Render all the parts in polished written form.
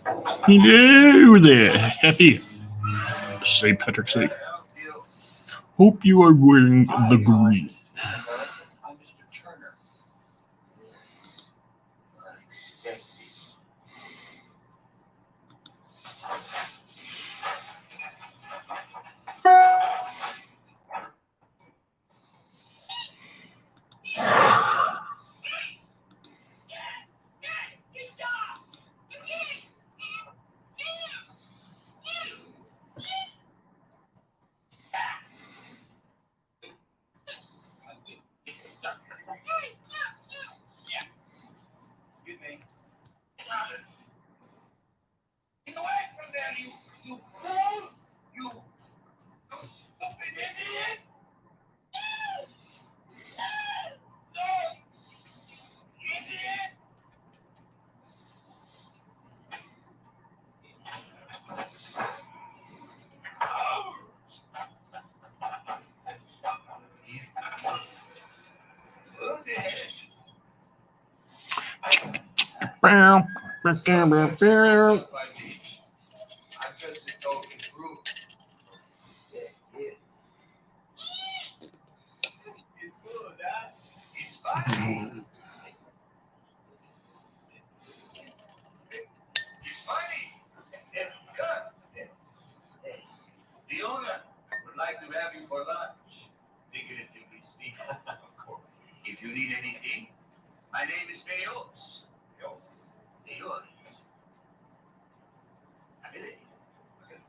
Hello there. Happy St. Patrick's Day. Hope you are wearing the green.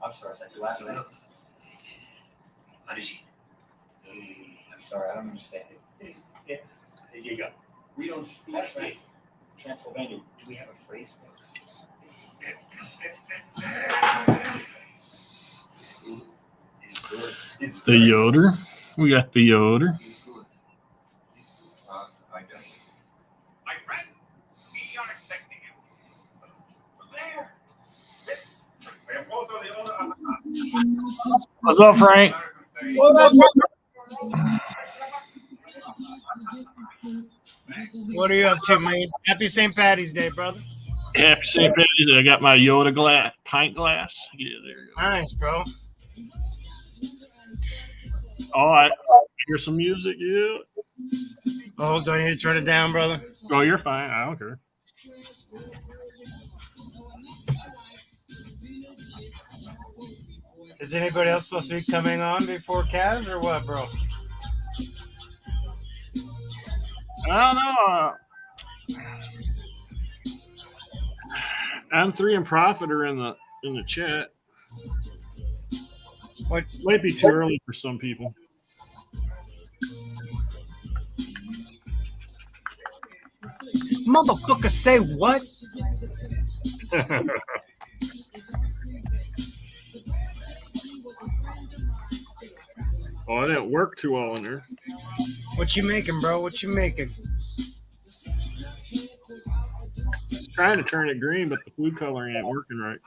I'm sorry, is that your last name? I'm sorry, I don't understand it. Yeah, there you go. We don't speak Transylvania. Do we have a phrase for it? The Yoder. We got the Yoder. I guess. My friends, we are expecting you. There. What's up, Frank? What are you up to, man? Happy St. Patty's Day, brother. Happy St. Patty's Day. I got my Yoda pint glass. Yeah, there you go. Nice, bro. Oh, I hear some music. Yeah. Oh, do I need to turn it down, brother? Oh, you're fine. I don't care. Is anybody else supposed to be coming on before Kaz or what, bro? I don't know. M3 and Prophet are in the chat. What? Might be too early for some people. Motherfucker, say what? Oh, it didn't work too well in there. What you making, bro? What you making? Trying to turn it green, but the food coloring ain't working right.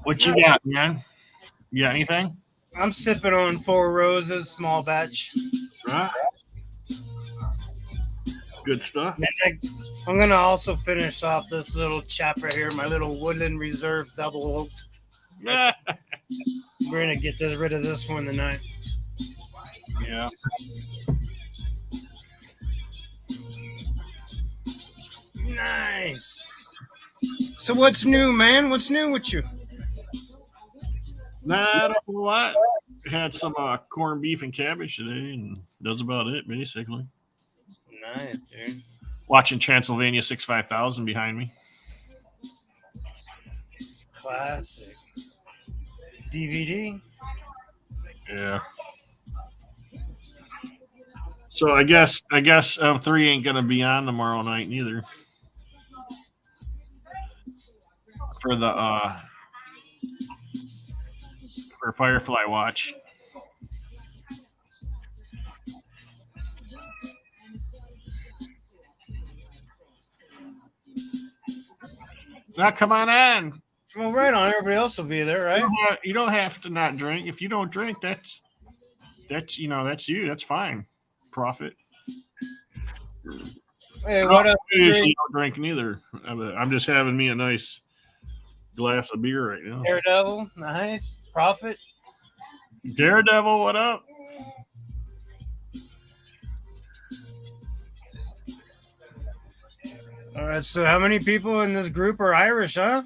What you got, man? You got anything? I'm sipping on Four Roses, small batch. Right. Good stuff. I'm going to also finish off this little chap right here, my little Woodland Reserve double oak. Yeah. We're going to get rid of this one tonight. Yeah. Nice. So what's new, man? What's new with you? Not a whole lot. Had some corned beef and cabbage today, and that's about it, basically. Nice, dude. Watching Transylvania 65000 behind me. Classic. DVD? Yeah. So I guess M3 ain't gonna be on tomorrow night neither. For the for Firefly Watch. Now come on in. Well, right on. Everybody else will be there, right? You don't have to not drink. If you don't drink, that's you. That's fine. Prophet. Hey, what up? I usually don't drink neither. I'm just having me a nice glass of beer right now. Daredevil, nice. Prophet. Daredevil, what up? All right, so how many people in this group are Irish, huh?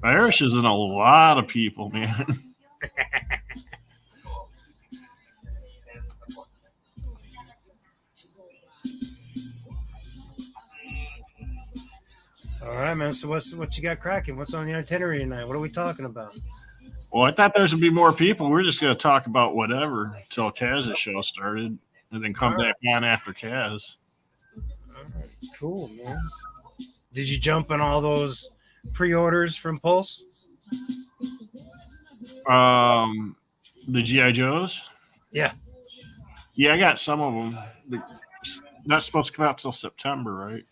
Irish is in a lot of people, man. All right, man. So what you got cracking? What's on the itinerary tonight? What are we talking about? Well, I thought there was going to be more people. We're just going to talk about whatever until Kaz's show started and then come back on after Kaz. All right, cool, man. Did you jump on all those pre-orders from Pulse? The G.I. Joes? Yeah. Yeah, I got some of them. They're not supposed to come out till September, right?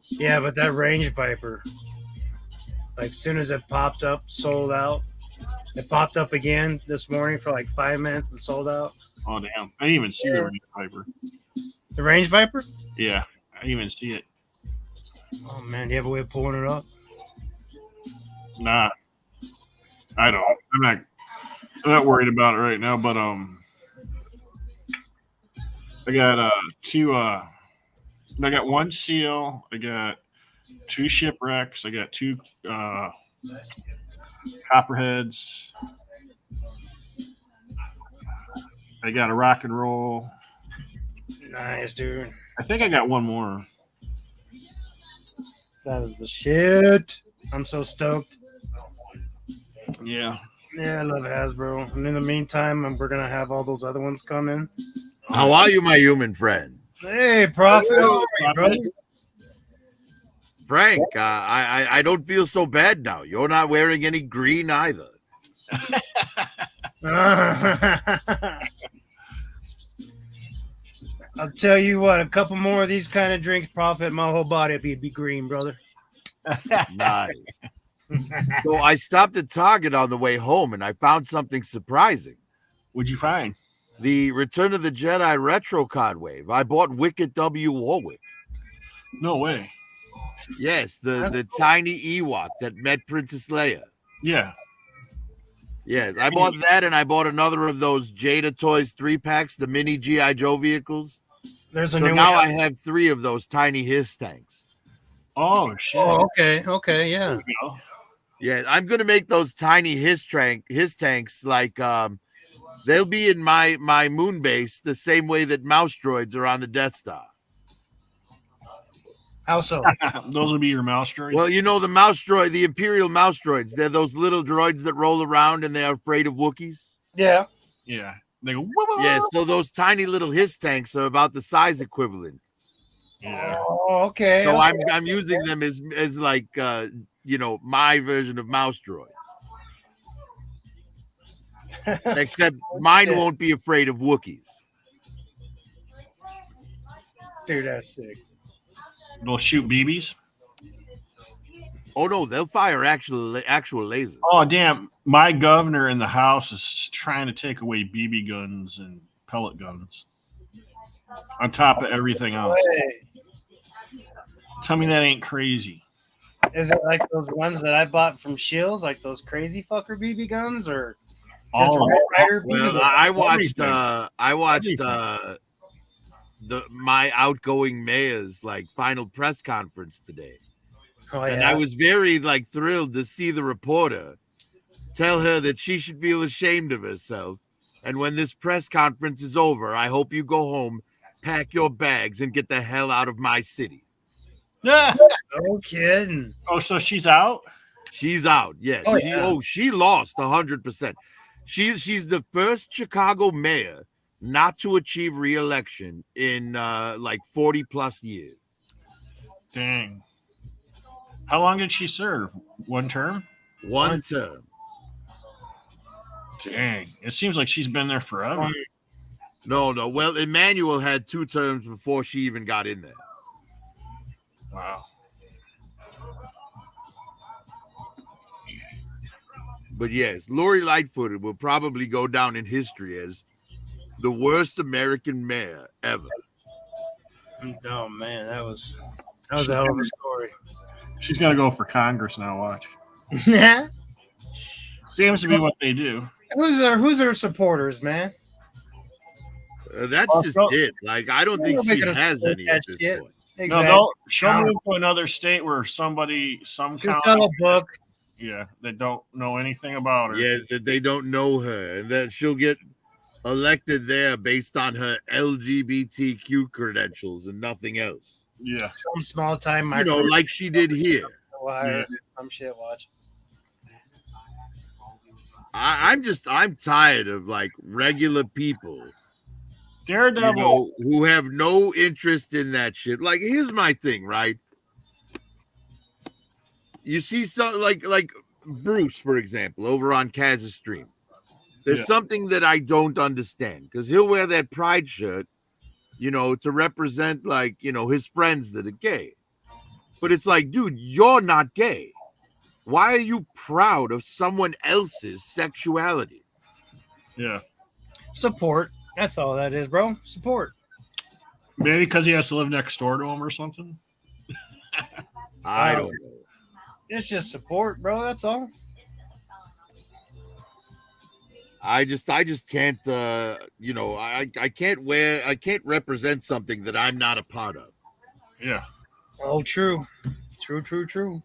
Yeah, but that Range Viper, like, as soon as it popped up, sold out. It popped up again this morning for like 5 minutes and sold out. Oh, damn. I didn't even see the Range Viper. The Range Viper? Yeah, I didn't even see it. Oh, man. Do you have a way of pulling it up? Nah, I don't. I'm not worried about it right now, but I got two I got one seal, I got two shipwrecks, I got two copperheads, I got a rock and roll. Nice, dude. I think I got one more. That is the shit. I'm so stoked. Yeah. Yeah, I love Hasbro. And in the meantime, we're going to have all those other ones come in. How are you, my human friend? Hey, Prophet. How are you, brother? Frank, I don't feel so bad now. You're not wearing any green either. I'll tell you what, a couple more of these kind of drinks, Prophet, my whole body would be green, brother. Nice. So I stopped at Target on the way home, and I found something surprising. What'd you find? The Return of the Jedi retro card wave. I bought Wicket W. Warwick. No way. Yes, the tiny Ewok that met Princess Leia. Yeah. Yes, I bought that, and I bought another of those Jada Toys 3-packs, the mini G.I. Joe vehicles. There's a So new now one. I have 3 of those tiny Hiss tanks. Oh, shit. Oh, okay, yeah. There you go. Yeah, I'm gonna make those tiny Hiss tanks like they'll be in my moon base the same way that mouse droids are on the Death Star. How so? Those would be your mouse droids? Well, you know the mouse droid, the Imperial mouse droids. They're those little droids that roll around and they're afraid of Wookiees. Yeah. Yeah. They go, Yeah, so those tiny little Hiss tanks are about the size equivalent. Yeah. Oh, okay. So okay. I'm using them as like my version of mouse droid. Except mine won't be afraid of Wookiees. Dude, that's sick. They'll shoot BBs? Oh no, they'll fire actual lasers. Oh, damn. My governor in the House is trying to take away BB guns and pellet guns on top of everything else. Hey, Tell me that ain't crazy. is it like those ones that I bought from Shills, like those crazy fucker BB guns, or All Red Ryder BB Well, guns? I watched my outgoing mayor's final press conference today. Oh, And yeah. I was very thrilled to see the reporter tell her that she should feel ashamed of herself. And when this press conference is over, I hope you go home, pack your bags, and get the hell out of my city. Yeah. No kidding. Oh, so she's out? She's out. Yeah. She lost 100%. She's the first Chicago mayor not to achieve re-election in 40 plus years. Dang. How long did she serve? One term? One term. Dang. It seems like she's been there forever. No. Well, Emmanuel had 2 terms before she even got in there. Wow. But yes, Lori Lightfoot will probably go down in history as the worst American mayor ever. Oh man, that was a hell of a story. She's gonna go for Congress now. Watch. Yeah. Seems to be what they do. Who's her supporters, man? That's Well, just so- it. Like, I don't think Nobody she gonna has support any that at this shit. point. No, Exactly. she'll move to another state where some She'll sell a book. they don't know anything about her. Yes, that they don't know her, and that she'll get elected there based on her LGBTQ credentials and nothing else. Yeah. Some small time You know, like she did here. Yeah. Some shit. Watch. I'm tired of like regular people, Daredevil. you know, who have no interest in that shit. Like, here's my thing, right? You see, some like Bruce, for example, over on Kaz's stream. There's Yeah. something that I don't understand because he'll wear that pride shirt, you know, to represent, like, you know, his friends that are gay. But it's like, dude, you're not gay. Why are you proud of someone else's sexuality? Yeah. Support. That's all that is, bro. Support. Maybe because he has to live next door to him or something. I don't know. It's just support, bro. That's all. I just can't, you know, I can't represent something that I'm not a part of. Yeah. Oh, true. True.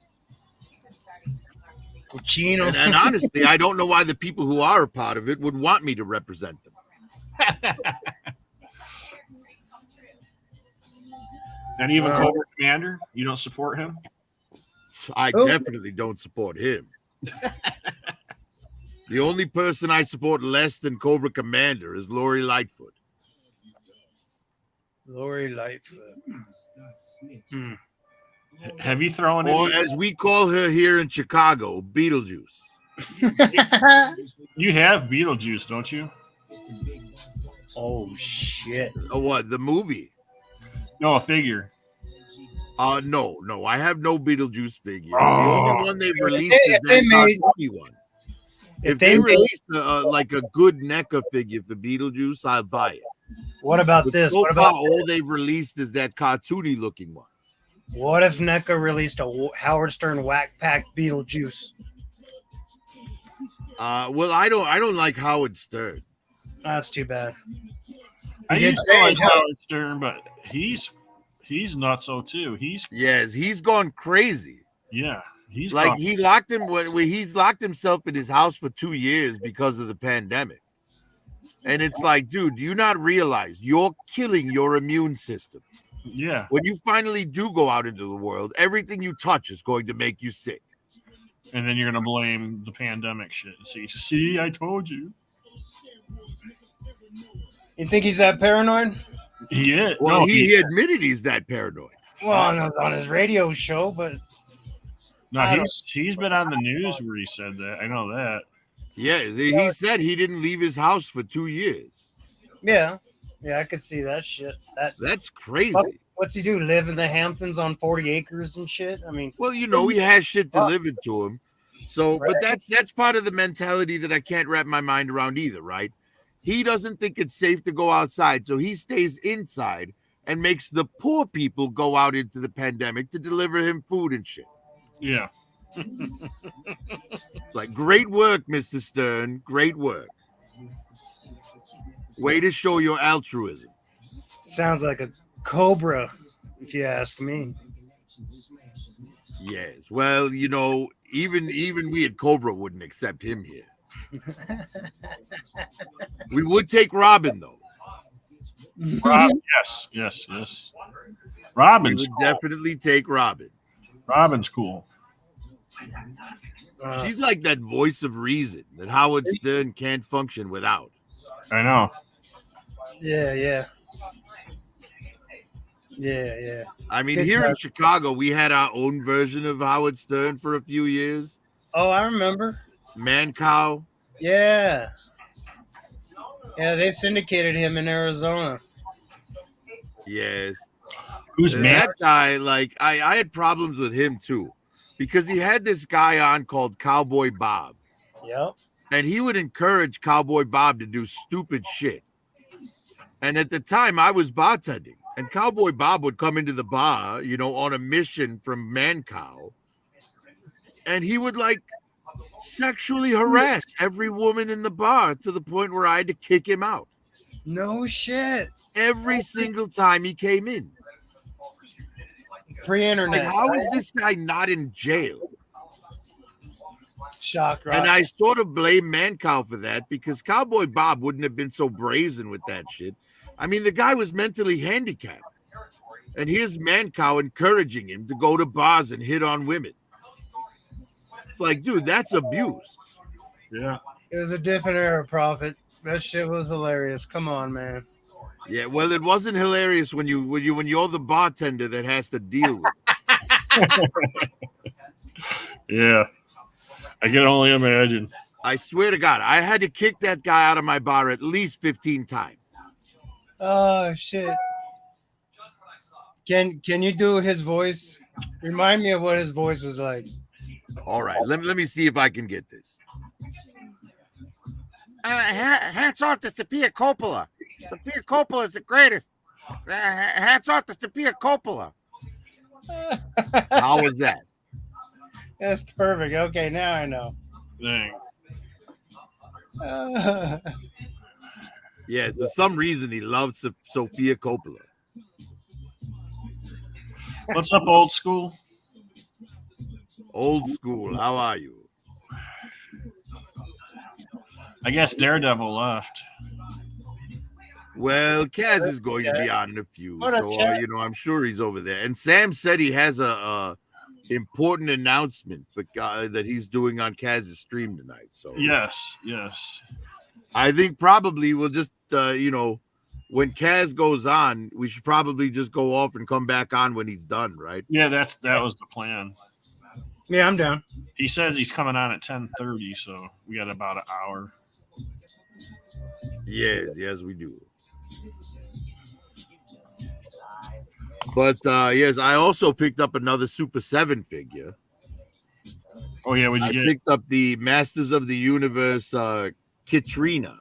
Chino. And honestly, I don't know why the people who are a part of it would want me to represent them. And even Cobra Commander, you don't support him? I definitely don't support him. The only person I support less than Cobra Commander is Lori Lightfoot. Lori Lightfoot. Have you thrown Or any? as we call her here in Chicago, Beetlejuice. You have Beetlejuice, don't you? Oh shit. Oh, what, the movie? No, a figure. No, I have no Beetlejuice figure. Oh. The only one they've released is If they that made- cartoony one. If they release like a good NECA figure for Beetlejuice, I'll buy it. What about But this? so What far, about all they've released is that cartoony looking one. what if NECA released a Howard Stern Whack Pack Beetlejuice? Well, I don't like Howard Stern. That's too bad. I did used to say like how- Howard Stern, but he's nutso too. He's gone crazy. He's Like gone- he locked him when he's locked himself in his house for 2 years because of the pandemic. And it's like, dude, do you not realize you're killing your immune system? yeah. When you finally do go out into the world, everything you touch is going to make you sick. And then you're gonna blame the pandemic shit. See, I told you. You think he's that paranoid? He is. Well, No, he admitted he's that paranoid. Well, on his radio show, but he's been on the news where he said that. I know that. Yeah, he said he didn't leave his house for 2 years. yeah, I could see that shit. That's crazy. What's he do? Live in the Hamptons on 40 acres and shit? I mean, Well, you know, he has shit delivered to him. So, Right. but that's part of the mentality that I can't wrap my mind around either, right? He doesn't think it's safe to go outside, so he stays inside and makes the poor people go out into the pandemic to deliver him food and shit. Yeah. It's like, great work, Mr. Stern. Great work. Way to show your altruism. sounds like a cobra, if you ask me. Yes. Well, you know, even we at Cobra wouldn't accept him here. We would take Robin though. Rob, yes. We Robin's would cool. definitely take Robin. Robin's cool. She's like that voice of reason that Howard Stern can't function without. I know. Yeah. I mean, Good here in God. Chicago, we had our own version of Howard Stern for a few years. Oh, I remember. Man Cow. Yeah, they syndicated him in Arizona. Yes. Who's man? That guy, like, I had problems with him too. Because he had this guy on called Cowboy Bob. Yep. And he would encourage Cowboy Bob to do stupid shit. And at the time, I was bartending, and Cowboy Bob would come into the bar, on a mission from Mancow, and he would like sexually harass every woman in the bar to the point where I had to kick him out No shit. every single time he came in. Pre-internet. Like, how is this guy not in jail? Shock, right? And I sort of blame Mancow for that because Cowboy Bob wouldn't have been so brazen with that shit. I mean, the guy was mentally handicapped. And here's Mancow encouraging him to go to bars and hit on women. It's like, dude, that's abuse. Yeah. It was a different era, Prophet. That shit was hilarious. Come on, man. Yeah, well, it wasn't hilarious when you're the bartender that has to deal with it. Yeah. I can only imagine. I swear to God, I had to kick that guy out of my bar at least 15 times. Oh shit. Can you do his voice? Remind me of what his voice was like. All right, let me see if I can get this. Hats off to Sophia Coppola. Sophia Coppola is the greatest. Hats off to Sophia Coppola. How was that? That's perfect. Okay, now I know. Dang. Yeah, for some reason he loves Sophia Coppola. What's up, old school? Old school, how are you? I guess Daredevil left. Well, Kaz is going to be on in a few, so I'm sure he's over there. And Sam said he has a important announcement that he's doing on Kaz's stream tonight. So Yes. I think probably we'll just when Kaz goes on, we should probably just go off and come back on when he's done, right? Yeah, that was the plan. Yeah, I'm down. He says he's coming on at 10:30, so we got about an hour. Yes, we do. But yes, I also picked up another Super 7 figure. Oh yeah, what'd you I get? picked up the Masters of the Universe Katrina.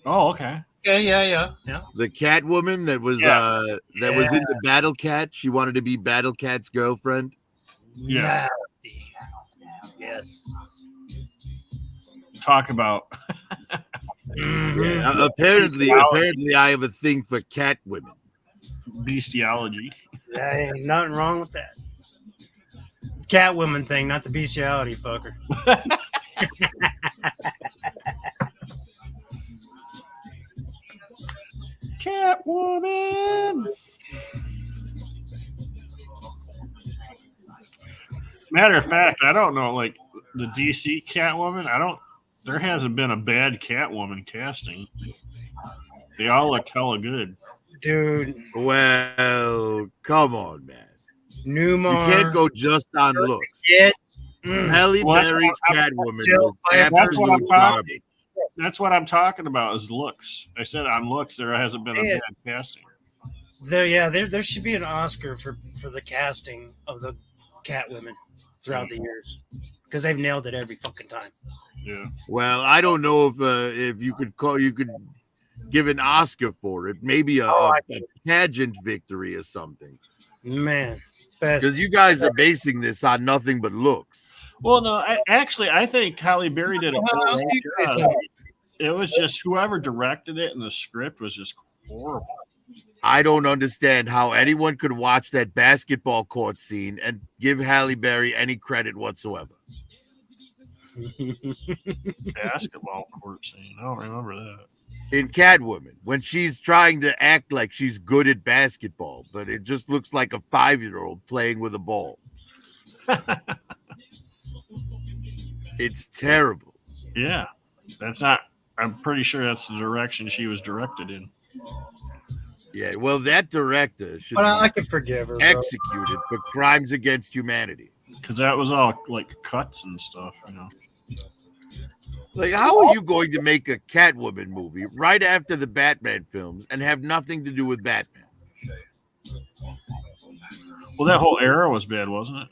Oh, okay. Yeah. The Catwoman that was was into Battle Cat. She wanted to be Battle Cat's girlfriend. Yeah. Yes. Talk about Yeah, apparently I have a thing for cat women. bestiality. There ain't nothing wrong with that. Catwoman thing, not the bestiality fucker. Catwoman. Matter of fact, I don't know, like the DC Catwoman. There hasn't been a bad Catwoman casting. They all look hella good. Dude. Well, come on, man. Newmar. You can't go just on looks. Halle Berry's Catwoman was absolute garbage. That's what I'm talking about is looks. I said on looks there hasn't been a bad casting. There should be an Oscar for the casting of the Catwomen throughout the years because they've nailed it every fucking time. Yeah. Well, I don't know if you could give an Oscar for it. Maybe a pageant victory or something. Man, best. Because you guys are basing this on nothing but looks. Well, no, I think Halle Berry did a great job. It was just whoever directed it and the script was just horrible. I don't understand how anyone could watch that basketball court scene and give Halle Berry any credit whatsoever. Basketball court scene. I don't remember that. In Catwoman, when she's trying to act like she's good at basketball, but it just looks like a 5-year-old playing with a ball. It's terrible. Yeah. I'm pretty sure that's the direction she was directed in. Yeah, well, that director should But I be can forgive her. executed for crimes against humanity. Because that was all like cuts and stuff, Like, how are you going to make a Catwoman movie right after the Batman films and have nothing to do with Batman? Well, that whole era was bad, wasn't it?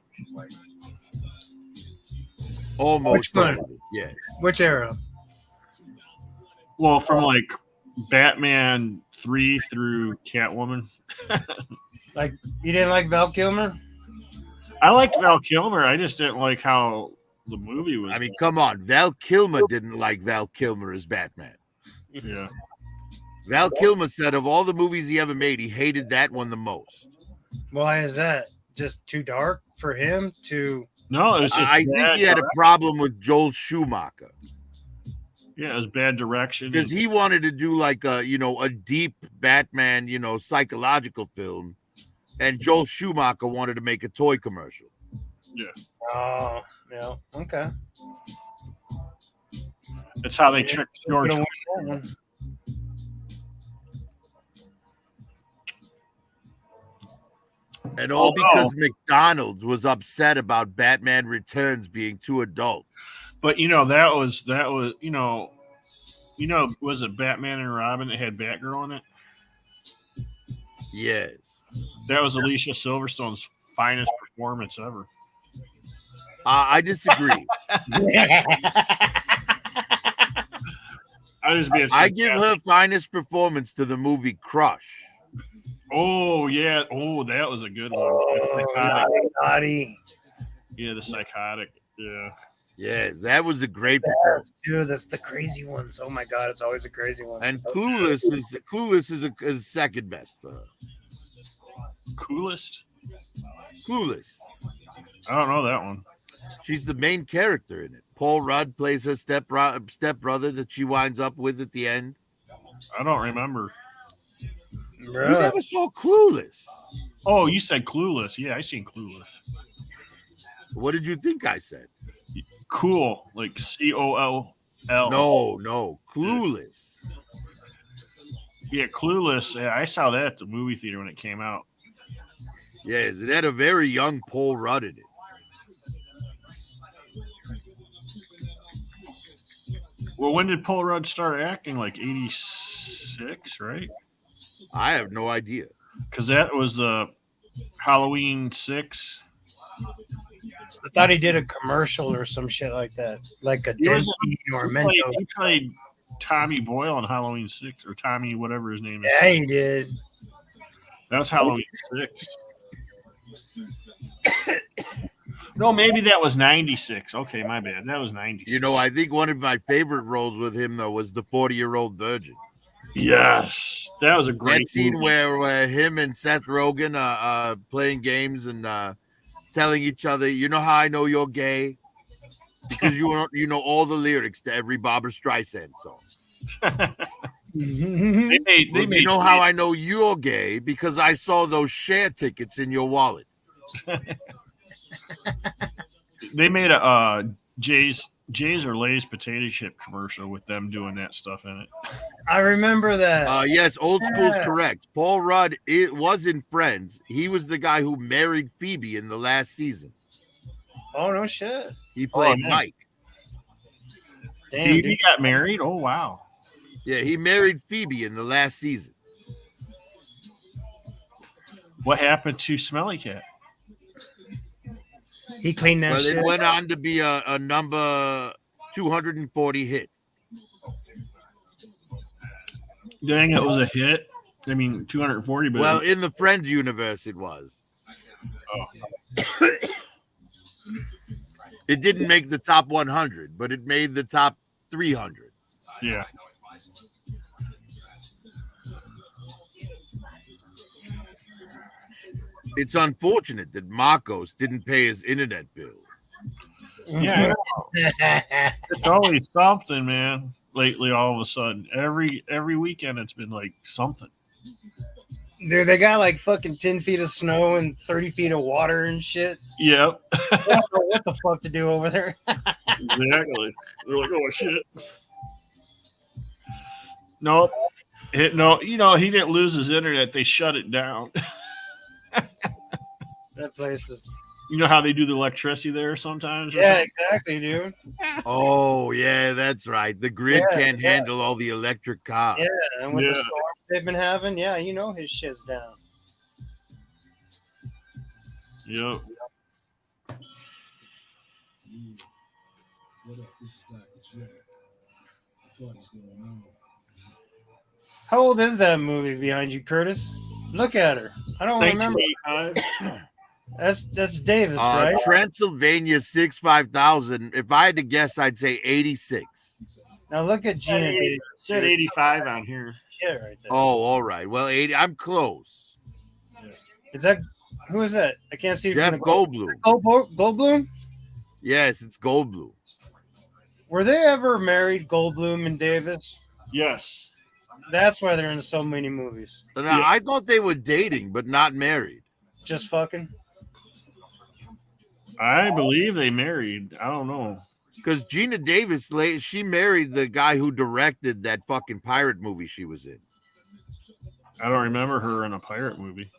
Almost. Which one? Yeah. Which era? Well, from like Batman 3 through Catwoman. Like, you didn't like Val Kilmer? I liked Val Kilmer. I just didn't like how the movie was. I mean, come on. Val Kilmer didn't like Val Kilmer as Batman. Yeah. Val Kilmer said of all the movies he ever made, he hated that one the most. Why is that? Just too dark for him? No, it was just. I think he had a problem with Joel Schumacher. Yeah, it was bad direction. Because he wanted to do like a deep Batman, psychological film. And Joel Schumacher wanted to make a toy commercial. Yeah. Oh, yeah. Okay. That's how they tricked George. And all because McDonald's was upset about Batman Returns being too adult. But that was was it Batman and Robin that had Batgirl in it? Yes. That was Alicia Silverstone's finest performance ever. I disagree. I give her finest performance to the movie Crush. Oh yeah. Oh, that was a good one. Naughty. Yeah, the psychotic. Yeah. Yeah, that was a great performance. Dude, that's the crazy ones. Oh my god, it's always a crazy one. And Clueless is second best for her. Coolest? Clueless. I don't know that one. She's the main character in it. Paul Rudd plays her stepbrother that she winds up with at the end. I don't remember. Really? You never saw Clueless. Oh, you said Clueless. Yeah, I seen Clueless. What did you think I said? Cool, like COLL. No, Clueless. Yeah, Clueless. Yeah, I saw that at the movie theater when it came out. Yes, it had a very young Paul Rudd in it. Well, when did Paul Rudd start acting? Like 86, right? I have no idea. Because that was the Halloween 6. I thought he did a commercial or some shit like that. Like a Denny or Mentos. He played Tommy Boyle on Halloween 6, or Tommy, whatever his name is. Yeah, he did. That was Halloween 6. No, maybe that was 96. Okay, my bad. That was 96. I think one of my favorite roles with him, though, was the 40-Year-Old Virgin. Yes. That was a great scene movie. where him and Seth Rogen are playing games and telling each other, you know how I know you're gay? Because you know all the lyrics to every Barbra Streisand song. You know how I know you're gay? Because I saw those share tickets in your wallet. They made a Jay's or Lay's potato chip commercial with them doing that stuff in it. I remember that. Yes, old school's correct. Paul Rudd was in Friends. He was the guy who married Phoebe in the last season. Oh, no shit. He played Mike. Damn, Phoebe got married? Oh, wow. Yeah, he married Phoebe in the last season. What happened to Smelly Cat? He cleaned that shit. It went on to be a number 240 hit. Dang, it was a hit. I mean, 240. But well, in the Friends universe, it was. Oh. It didn't make the top 100, but it made the top 300. Yeah. It's unfortunate that Marcos didn't pay his internet bill. Yeah. It's always something, man. Lately, all of a sudden. Every weekend, it's been like something. Dude, they got like fucking 10 feet of snow and 30 feet of water and shit. Yep. I don't know what the fuck to do over there. Exactly. They're like, oh, shit. Nope. No, he didn't lose his internet. They shut it down. That place is... You know how they do the electricity there sometimes? Yeah, exactly, dude. Oh, yeah, that's right. The grid can't handle all the electric cars. Yeah, and with the storms they've been having, his shit's down. Yep. What up? This is Dr. Dre. The party's going on. How old is that movie behind you, Curtis? Look at her. I don't remember. 1985. That's Davis, right? Transylvania 65000. If I had to guess, I'd say 86. Now look at Gina It Davis. said 85 on here. Yeah, right there. Oh, all right. Well, 80. I'm close. Is that who is that? I can't see. Jeff Goldblum. Goldblum? Yes, it's Goldblum. Were they ever married, Goldblum and Davis? Yes. That's why they're in so many movies. Now, I thought they were dating, but not married. Just fucking. I believe they married. I don't know. Because Gina Davis, she married the guy who directed that fucking pirate movie she was in. I don't remember her in a pirate movie.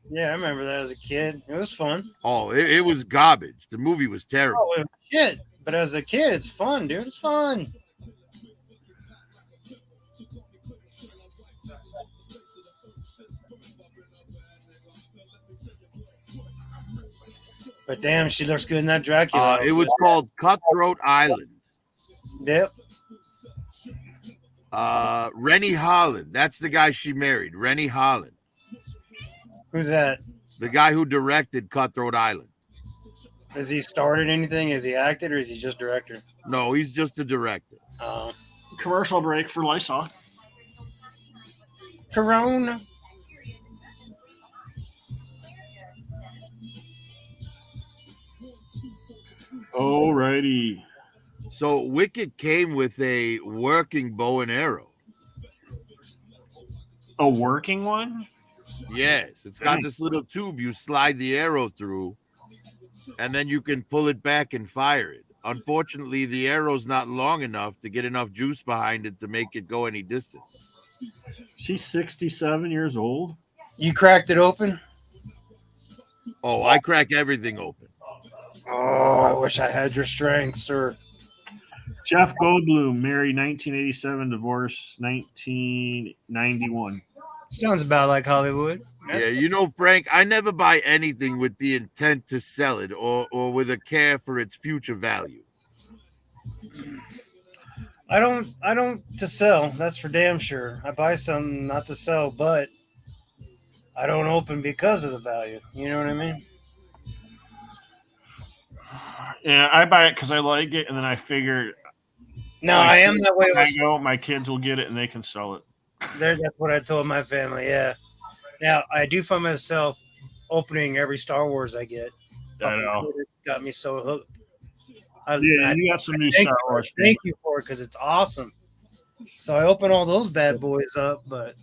Yeah, I remember that as a kid. It was fun. Oh, it was garbage. The movie was terrible. Oh, shit. But as a kid, it's fun, dude. It's fun. But damn, she looks good in that Dracula. It was called Cutthroat Island. Yep. Rennie Harlan. That's the guy she married. Rennie Harlan. Who's that? The guy who directed Cutthroat Island. Has he started anything? Is he acted or is he just director? No, he's just a director. Commercial break for Lysol. Corona. Alrighty. So Wicked came with a working bow and arrow. A working one? Yes, it's got this little tube you slide the arrow through, and then you can pull it back and fire it. Unfortunately, the arrow's not long enough to get enough juice behind it to make it go any distance. She's 67 years old. You cracked it open? Oh, I crack everything open. Oh, I wish I had your strength, sir. Jeff Goldblum, married 1987, divorced 1991. Sounds about like Hollywood. Yeah, you know, Frank, I never buy anything with the intent to sell it or with a care for its future value. I don't to sell. That's for damn sure. I buy something not to sell, but I don't open because of the value. You know what I mean? Yeah, I buy it because I like it, and then I figure. No, I am that way. I go, my kids will get it, and they can sell it. That's what I told my family. Yeah. Now I do find myself opening every Star Wars I get. I know. It got me so hooked. You got some new Star Wars. Thank you for it because it's awesome. So I open all those bad boys up, but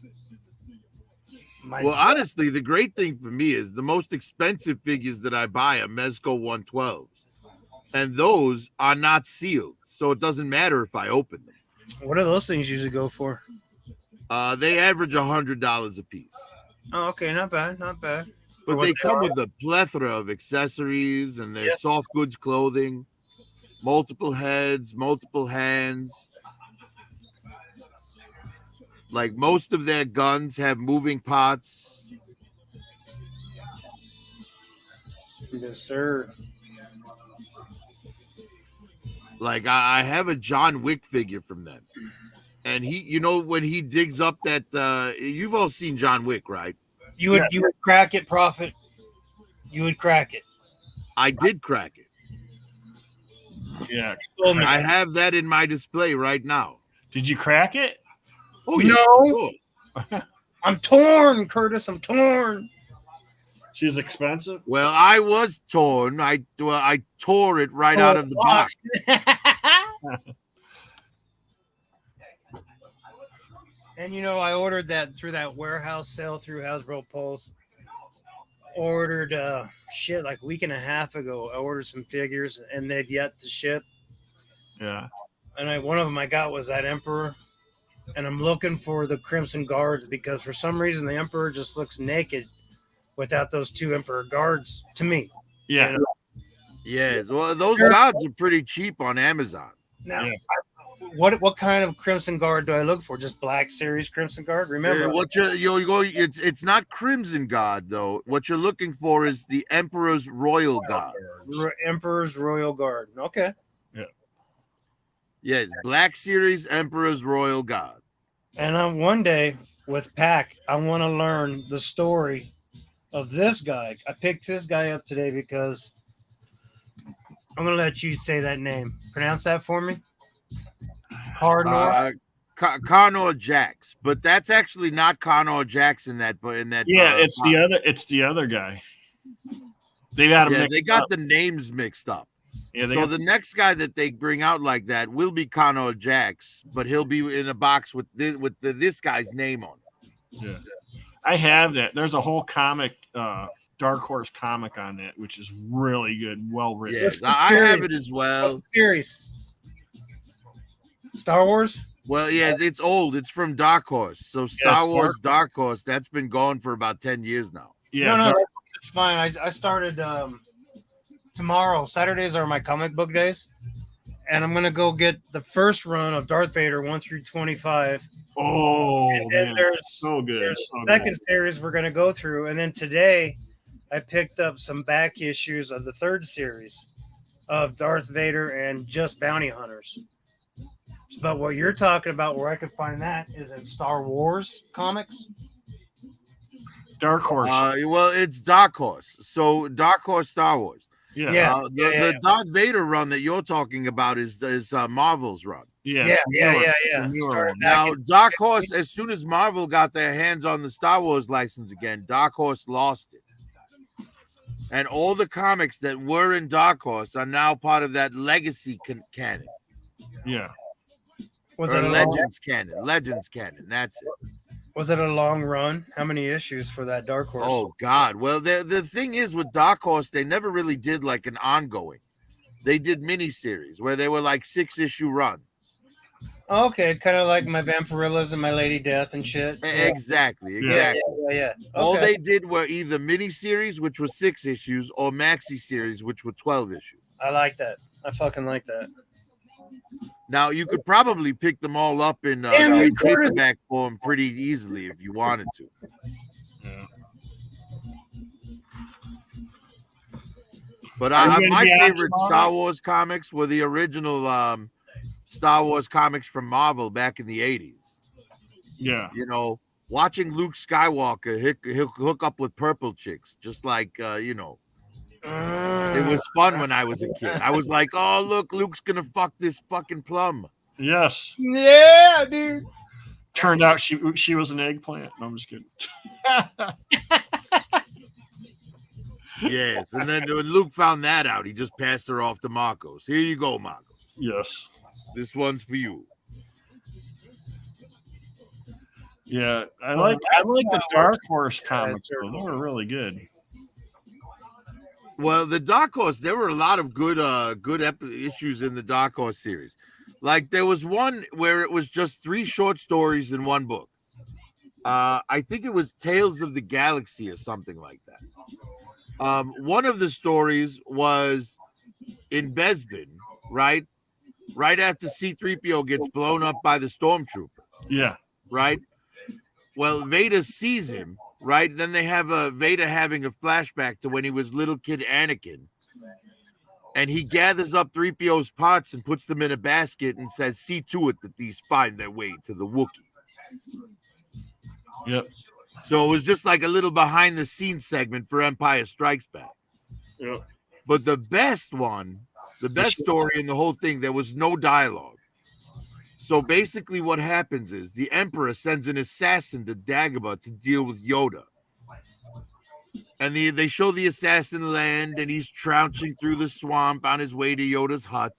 honestly, the great thing for me is the most expensive figures that I buy are Mezco 112s, and those are not sealed, so it doesn't matter if I open them. What do those things usually go for? They average $100 a piece. Oh, okay, not bad, not bad. But they come with a plethora of accessories, and they're soft goods clothing, multiple heads, multiple hands. Like most of their guns have moving parts. Yes, sir. Like I have a John Wick figure from them. And he, you know, when he digs up that, you've all seen John Wick, right? You would crack it, Prophet. You would crack it. I did crack it. Yeah. I have that in my display right now. Did you crack it? Oh, yeah. No. I'm torn, Curtis. I'm torn. She's expensive. Well, I was torn. I tore it right out of the box. And you know, I ordered that through that warehouse sale through Hasbro Pulse. Ordered like a week and a half ago. I ordered some figures and they've yet to ship. Yeah. And one of them I got was that Emperor. And I'm looking for the Crimson Guards because for some reason the Emperor just looks naked without those two Emperor Guards to me. Yeah. You know? Yes. Well, those guards are pretty cheap on Amazon. Now, what kind of Crimson Guard do I look for? Just Black Series Crimson Guard? Remember, it's not Crimson Guard though. What you're looking for is the Emperor's Royal Guard. Emperor's Royal Guard. Okay. Yeah. Yes, Black Series Emperor's Royal Guard. And one day with Pac, I want to learn the story of this guy. I picked this guy up today because I'm going to let you say that name. Pronounce that for me. Cardinal. Conor Jax, but that's actually not Conor Jax in that. But in that, Yeah, it's the other. It's the other guy. They got him. Yeah, mixed they got up. the names mixed up. Yeah, they So got the next guy that they bring out like that will be Conor Jax, but he'll be in a box with this guy's name on it. Yeah. I have that. There's a whole comic, Dark Horse comic on that, which is really good, well written. Yes, I have it as well. What's the series? Star Wars? Well, yeah, it's old. It's from Dark Horse. So Star Wars Dark Horse, that's been going for about 10 years now. Yeah, no, it's fine. I started tomorrow. Saturdays are my comic book days. And I'm going to go get the first run of Darth Vader 1 through 25. Oh, and man. there's So good. There's So the second good. series we're going to go through. And then today, I picked up some back issues of the third series of Darth Vader and Just Bounty Hunters. But what you're talking about, where I could find that, is in Star Wars comics. Dark Horse. Well, it's Dark Horse. So Dark Horse Star Wars. Yeah. The Darth Vader run that you're talking about is Marvel's run. Yeah. Now, Dark Horse, as soon as Marvel got their hands on the Star Wars license again, Dark Horse lost it. And all the comics that were in Dark Horse are now part of that legacy canon. Yeah. Or Legends canon. Legends canon. That's it. Was it a long run? How many issues for that Dark Horse? Oh, God. Well, the thing is with Dark Horse, they never really did like an ongoing. They did miniseries where they were like 6-issue runs. Okay, kind of like my Vampirillas and my Lady Death and shit. Exactly. Yeah. Okay. All they did were either miniseries, which was 6 issues, or maxi series, which were 12 issues. I like that. I fucking like that. Now, you could probably pick them all up in paperback form pretty easily if you wanted to. Yeah. But my favorite Star Wars comics were the original Star Wars comics from Marvel back in the 80s. Yeah. You know, watching Luke Skywalker hook up with purple chicks, just like, it was fun when I was a kid. I was like, oh, look, Luke's going to fuck this fucking plum. Yes. Yeah, dude. Turned out she was an eggplant. No, I'm just kidding. Yes. And then when Luke found that out, he just passed her off to Marcos. Here you go, Marcos. Yes. This one's for you. Yeah. I like the Dark Horse comics, though. They were really good. Well, the Dark Horse, there were a lot of good issues in the Dark Horse series. Like there was one where it was just 3 short stories in one book. I think it was Tales of the Galaxy or something like that. One of the stories was in Bespin, right? Right after C-3PO gets blown up by the stormtrooper. Yeah. Right? Well, Vader sees him. Right, then they have Vader having a flashback to when he was little kid Anakin, and he gathers up 3PO's parts and puts them in a basket and says, "See to it that these find their way to the Wookiee." Yep. So it was just like a little behind the scenes segment for Empire Strikes Back. Yep. But the best story in the whole thing, there was no dialogue. So basically what happens is the Emperor sends an assassin to Dagobah to deal with Yoda. And they show the assassin land, and he's trouncing through the swamp on his way to Yoda's hut.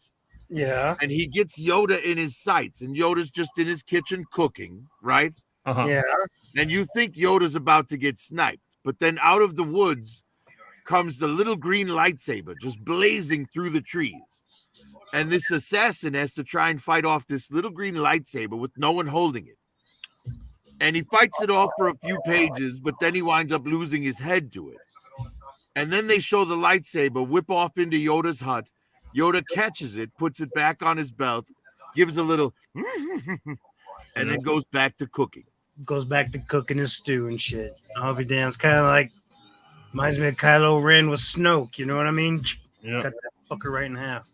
Yeah. And he gets Yoda in his sights, and Yoda's just in his kitchen cooking, right? Uh-huh. Yeah. And you think Yoda's about to get sniped. But then out of the woods comes the little green lightsaber just blazing through the trees. And this assassin has to try and fight off this little green lightsaber with no one holding it. And he fights it off for a few pages, but then he winds up losing his head to it. And then they show the lightsaber whip off into Yoda's hut. Yoda catches it, puts it back on his belt, gives a little, and then goes back to cooking. Goes back to cooking his stew and shit. I'll be damn. It's kind of like, reminds me of Kylo Ren with Snoke. You know what I mean? Yeah. Cut that fucker right in half.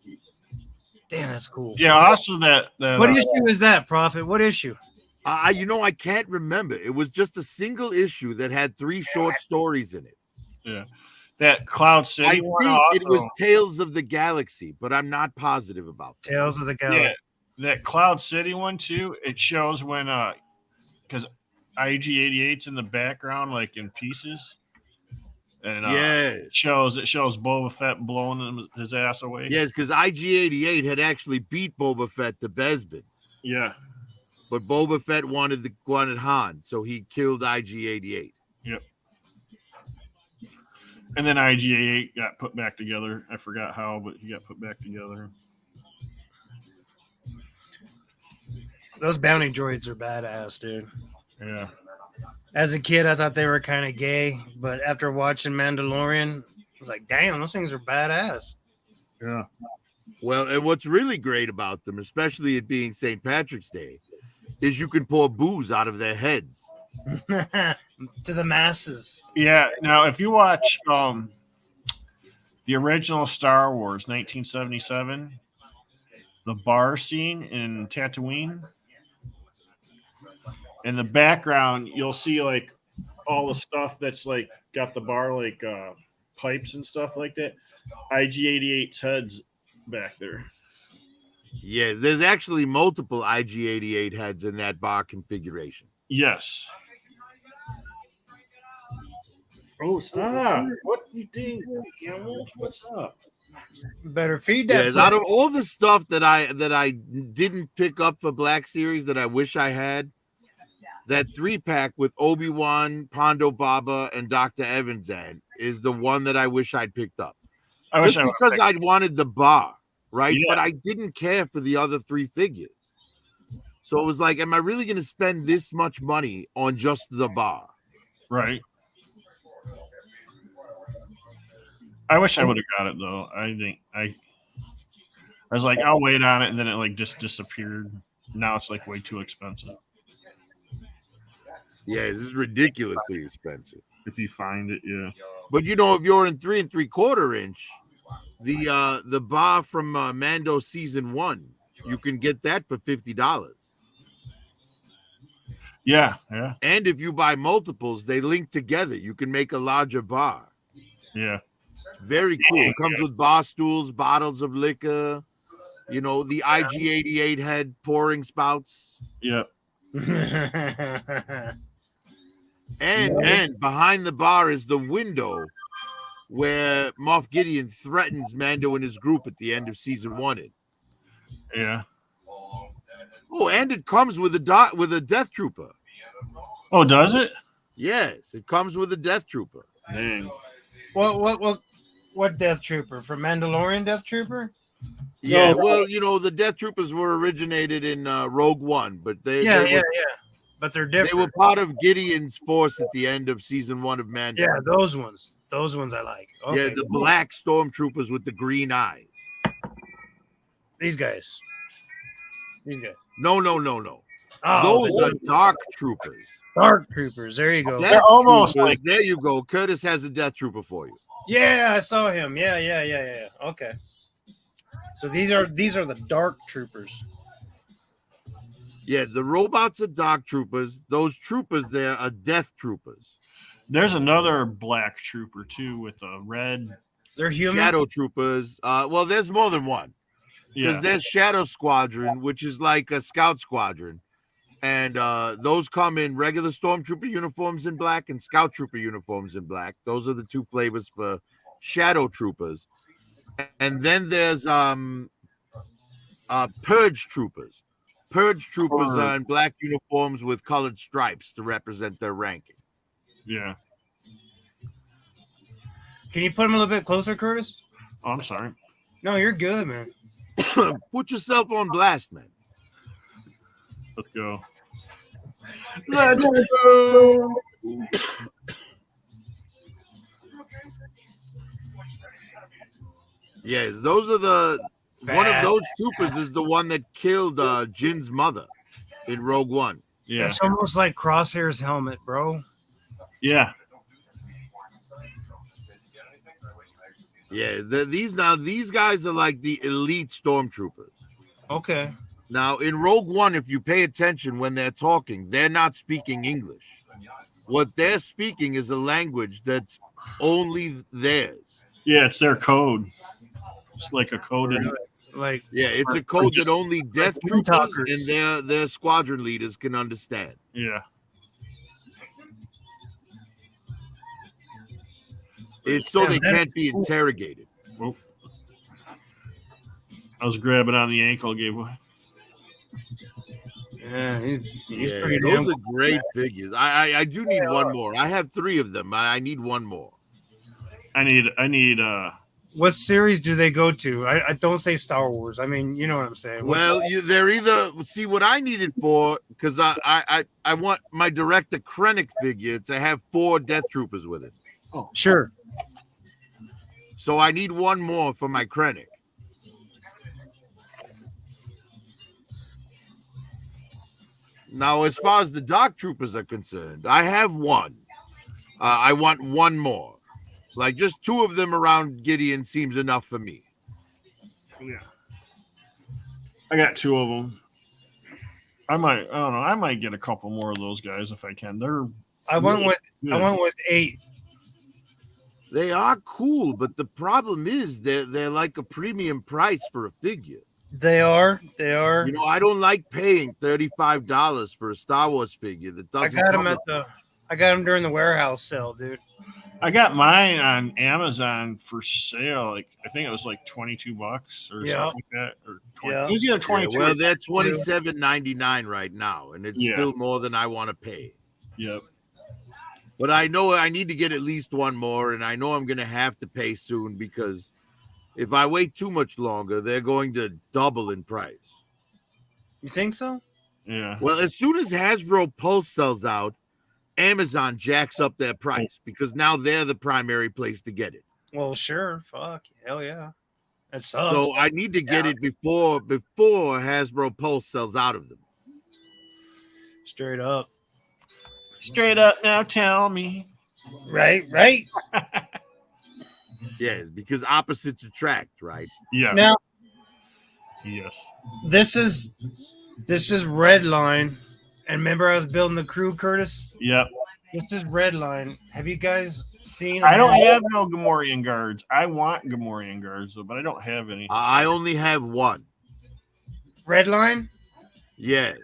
Damn, that's cool. Yeah. Also, that what issue is that, Prophet? What issue? I can't remember. It was just a single issue that had 3 short stories in it. Yeah, that Cloud I City one. think it was Also, Tales of the Galaxy, but I'm not positive about that. Tales of the yeah, Galaxy. that Cloud City one too. It shows when because IG-88's in the background, like in pieces, and Yeah. it shows Boba Fett blowing his ass away. Yes, because IG-88 had actually beat Boba Fett to Bespin, Yeah, but Boba Fett wanted Han, so he killed IG-88. yep. And then IG-88 got put back together. I forgot how, but he got put back together. Those bounty droids are badass, dude. Yeah. As a kid, I thought they were kind of gay, but after watching Mandalorian, I was like, damn, those things are badass. Yeah. Well, and what's really great about them, especially it being St. Patrick's Day, is you can pour booze out of their heads. To the masses. Yeah. Now, if you watch the original Star Wars, 1977, the bar scene in Tatooine, in the background, you'll see like all the stuff that's like got the bar, like pipes and stuff like that. IG-88's heads back there. Yeah, there's actually multiple IG-88 heads in that bar configuration. Yes. Oh, stop. What do you think? What's up? Better feed that. Yes, out of all the stuff that I didn't pick up for Black Series that I wish I had, that 3-pack with Obi-Wan, Pondo Baba, and Dr. Evans in is the one that I wish I'd picked up. I wish Just I because I wanted the bar, right? Yeah. But I didn't care for the other 3 figures. So it was like, am I really going to spend this much money on just the bar? Right. I wish I would have got it though. I was like, I'll wait on it, and then it like just disappeared. Now it's like way too expensive. Yeah, this is ridiculously expensive. If you find it, yeah. But if you're in 3 3/4 inch, the bar from Mando season 1, you can get that for $50. Yeah, yeah, And if you buy multiples, they link together. You can make a larger bar. yeah. Very cool. It comes with bar stools, bottles of liquor, the IG-88 head pouring spouts. Yep. And behind the bar is the window where Moff Gideon threatens Mando and his group at the end of season 1. Yeah. Oh, and it comes with a Death Trooper. Oh, does it? Yes, it comes with a Death Trooper. Dang. What Death Trooper? From Mandalorian Death Trooper? Yeah, No. well, the Death Troopers were originated in Rogue One, but they Yeah. But they're different. were part of Gideon's force at the end of season 1 of Mando. Yeah, those ones. Those ones I like. Okay, Yeah, the black stormtroopers with the green eyes. These guys. No. Oh, Those are dark troopers. Dark Troopers. There you go. Death They're almost Troopers, like- there you go. Curtis has a Death Trooper for you. Yeah, I saw him. Yeah. Okay. So these are the Dark Troopers. Yeah, the robots are dark troopers. Those troopers there are Death Troopers. There's another black trooper too with a red. They're human. Shadow Troopers. Well, there's more than one. Because Yeah. there's Shadow Squadron, which is like a scout squadron. And those come in regular Stormtrooper uniforms in black and Scout Trooper uniforms in black. Those are the 2 flavors for Shadow Troopers. And then there's Purge Troopers. Purge Troopers are in black uniforms with colored stripes to represent their ranking. Yeah. Can you put them a little bit closer, Curtis? Oh, I'm sorry. No, you're good, man. Put yourself on blast, man. Let's go. Yes, those are one of those troopers is the one that killed Jin's mother in Rogue One. Yeah. It's almost like Crosshair's helmet, bro. Yeah. Yeah, these guys are like the elite stormtroopers. Okay. Now, in Rogue One, if you pay attention when they're talking, they're not speaking English. What they're speaking is a language that's only theirs. Yeah, it's their code. It's like a coded. Like, Yeah, it's a Or code just that only Death wind Troopers talkers. and their squadron leaders can understand. Yeah. It's so Yeah, they that's can't be interrogated. Oh. I was grabbing on the ankle, gave away. yeah, he's Yeah, pretty those damn. are great figures. I do need one more. I have 3 of them. I need one more. I need What series do they go to? I don't say Star Wars. I mean, you know what I'm saying. Well, they're either see what I need it for because I want my director Krennic figure to have 4 Death Troopers with it. Sure. So I need one more for my Krennic. Now, as far as the Dark Troopers are concerned, I have one. I want one more. Like just 2 of them around Gideon seems enough for me. Yeah. I got 2 of them. I don't know. I might get a couple more of those guys if I can. They're I went with good. 8. They are cool, but the problem is they're like a premium price for a figure. They are. You know, I don't like paying $35 for a Star Wars figure that I doesn't. got them I got them during the warehouse sale, dude. I got mine on Amazon for sale. Like I think it was like $22 or Yeah. something like that. Or 20. Yeah. It was either 22. Well, or they're $27.99 right now, and it's Yeah. still more than I want to pay. Yep. But I know I need to get at least one more, and I know I'm going to have to pay soon because if I wait too much longer, they're going to double in price. You think so? Yeah. Well, as soon as Hasbro Pulse sells out, Amazon jacks up their price because now they're the primary place to get it. Well, sure. Fuck. Hell yeah. That sucks. So I need to get it before Hasbro Pulse sells out of them. Straight up. Straight up now, tell me. Right. Yeah, because opposites attract, right? Yeah. Now, Yes. this is Redline. And remember I was building the crew, Curtis? Yep. This is Redline. Have you guys seen I don't have no Gamorrean guards. I want Gamorrean guards though, but I don't have any. I only have one. Redline? Yes.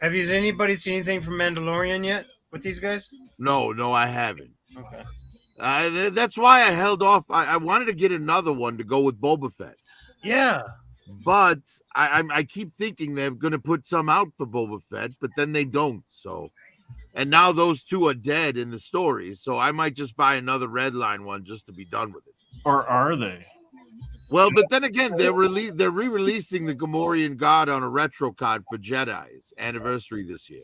Have you anybody seen anything from Mandalorian yet with these guys? No, I haven't. Okay. That's why I held off. I wanted to get another one to go with Boba Fett. Yeah. But I keep thinking they're going to put some out for Boba Fett, but then they don't. So, and now those 2 are dead in the story. So I might just buy another Redline one just to be done with it. Or are they? Well, but then again, they're re-releasing the Gamorrean God on a retro card for Jedi's anniversary this year.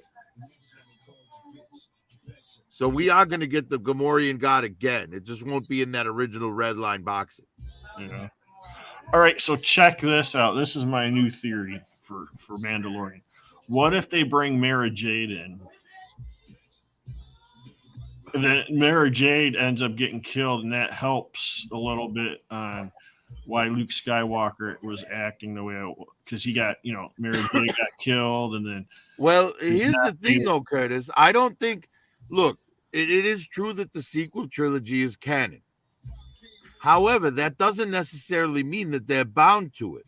So we are going to get the Gamorrean God again. It just won't be in that original Redline boxing. Yeah. All right, so check this out. This is my new theory for Mandalorian. What if they bring Mara Jade in? And then Mara Jade ends up getting killed, and that helps a little bit on why Luke Skywalker was acting the way because he got, Mara Jade got killed, and then. Well, here's the thing, though, Curtis. I don't think. Look, it is true that the sequel trilogy is canon. However, that doesn't necessarily mean that they're bound to it.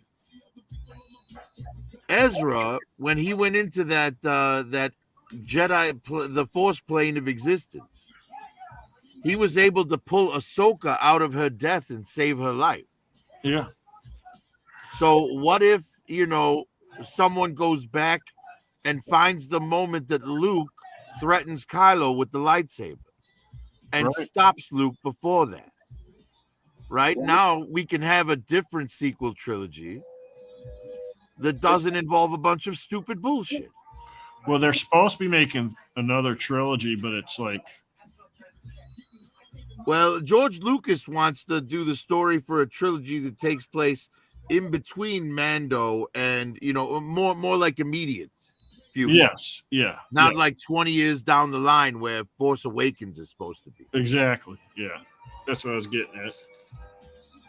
Ezra, when he went into that Jedi, the Force plane of existence, he was able to pull Ahsoka out of her death and save her life. Yeah. So what if, someone goes back and finds the moment that Luke threatens Kylo with the lightsaber and stops Luke before that? Right now, we can have a different sequel trilogy that doesn't involve a bunch of stupid bullshit. Well, they're supposed to be making another trilogy, but it's like. Well, George Lucas wants to do the story for a trilogy that takes place in between Mando and, more like immediate future. Yes. Yeah. Not like 20 years down the line where Force Awakens is supposed to be. Exactly. Yeah. That's what I was getting at.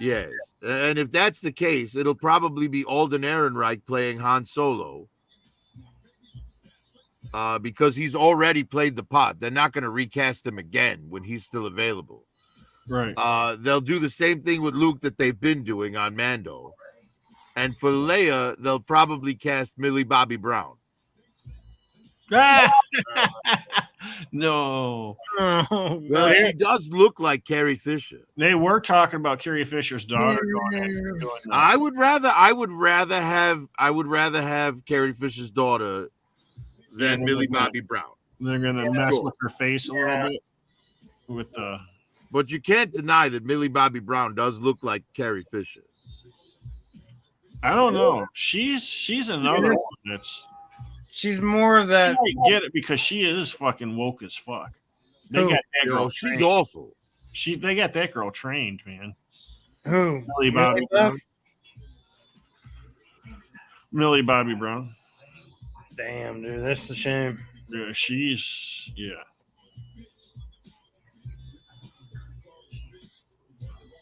Yes. And if that's the case, it'll probably be Alden Ehrenreich playing Han Solo. Because he's already played the part. They're not going to recast him again when he's still available. Right. They'll do the same thing with Luke that they've been doing on Mando. And for Leia, they'll probably cast Millie Bobby Brown. No. Oh, Well, she does look like Carrie Fisher. They were talking about Carrie Fisher's daughter going in and doing that. I would rather have Carrie Fisher's daughter than Millie Bobby Brown. They're gonna mess with her face a little bit with the. But you can't deny that Millie Bobby Brown does look like Carrie Fisher. I don't know. She's another one that's. she's more of that. I get it because she is fucking woke as fuck. They got that You girl. know, she's trained. awful. They got that girl trained, man. Who? Millie Bobby Brown. Millie Bobby Brown. Damn, dude, that's a shame. Yeah, she's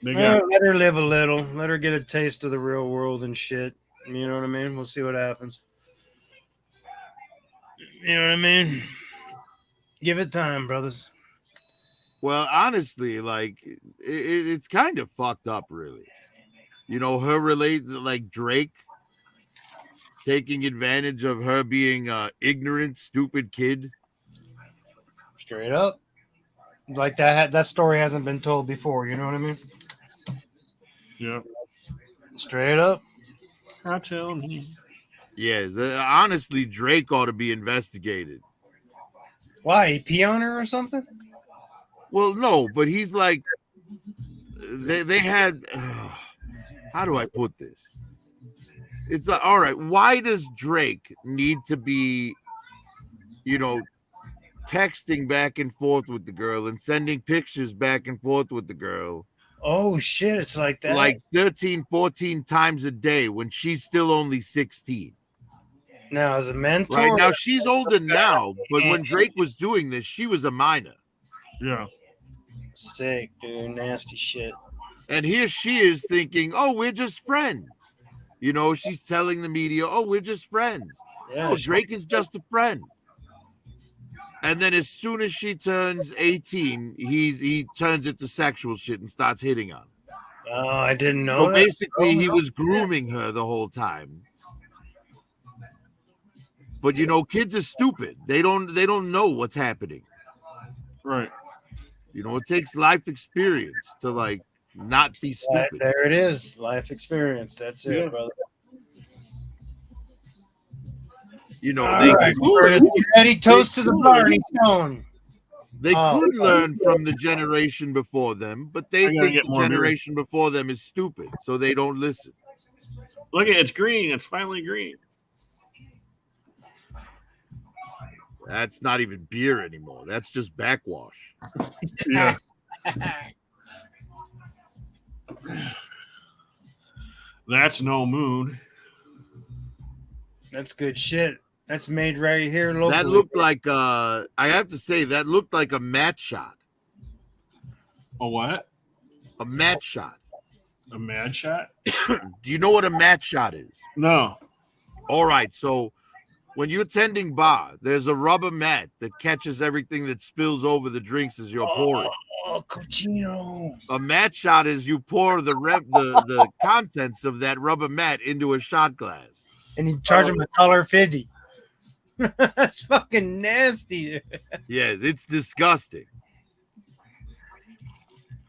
They got Well, let her live a little. Let her get a taste of the real world and shit. You know what I mean? We'll see what happens. You know what I mean? Give it time, brothers. Well, honestly, like it's kind of fucked up, really. You know, her like Drake taking advantage of her being a ignorant, stupid kid. Straight up. Like that story hasn't been told before, you know what I mean? yeah. Straight up. I tell me. Yes, honestly, Drake ought to be investigated. Why? He pee on her or something? Well, no, but he's like they had how do I put this? It's like, all right, why does Drake need to be, you know, texting back and forth with the girl and sending pictures back and forth with the girl Oh, shit. It's like that. like 13, 14 times a day when she's still only 16? Now, as a mentor. Right now, she's older now, but when Drake was doing this, she was a minor. Yeah. Sick, dude. Nasty shit. And here she is thinking, oh, we're just friends. You know, she's telling the media, oh, we're just friends. Yeah, Oh, Drake is just a friend. And then as soon as she turns 18, he turns it to sexual shit and starts hitting on her. Oh, I didn't know. So that. basically, he was grooming her the whole time. But you know, kids are stupid. They don't know what's happening. Right. You know, it takes life experience to like not be Right, stupid. there it is. Life experience. That's it, Yeah. brother. You know, All they right, could, Curtis, get ready. Toast to the could. Barney Stone. they Oh. could learn from the generation before them, but they I gotta think get the more beer. generation before them is stupid, so they don't listen. Look at it, it's green. It's finally green. That's not even beer anymore. That's just backwash. Yes. That's no moon. That's good shit. That's made right here locally. That looked like I have to say that looked like a mat shot. A what? A mat shot. A mad shot? Do you know what a mat shot is? No. All right, so when you're tending bar, there's a rubber mat that catches everything that spills over the drinks as you're pouring. Oh, cochino. A mat shot is you pour the contents of that rubber mat into a shot glass. And you charge him $1.50. That's fucking nasty. Yes, it's disgusting.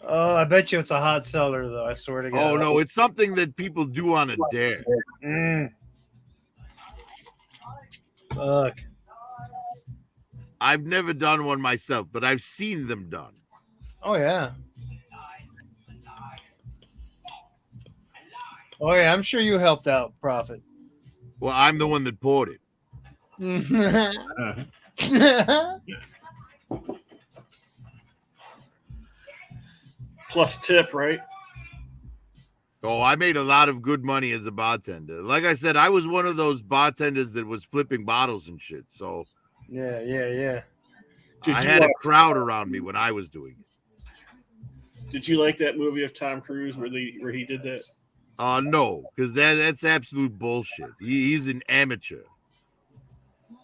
Oh, I bet you it's a hot cellar, though. I swear to God. Oh no, it's something that people do on a dare. Mm. Fuck. I've never done one myself, but I've seen them done. Oh, yeah. Oh, yeah. I'm sure you helped out, Prophet. Well, I'm the one that poured it. Plus tip, right? Oh, I made a lot of good money as a bartender. Like I said, I was one of those bartenders that was flipping bottles and shit. So yeah. Dude, I you had a are- crowd around me when I was doing it. Did you like that movie of Tom Cruise where he did that? No, because that's absolute bullshit. He's an amateur.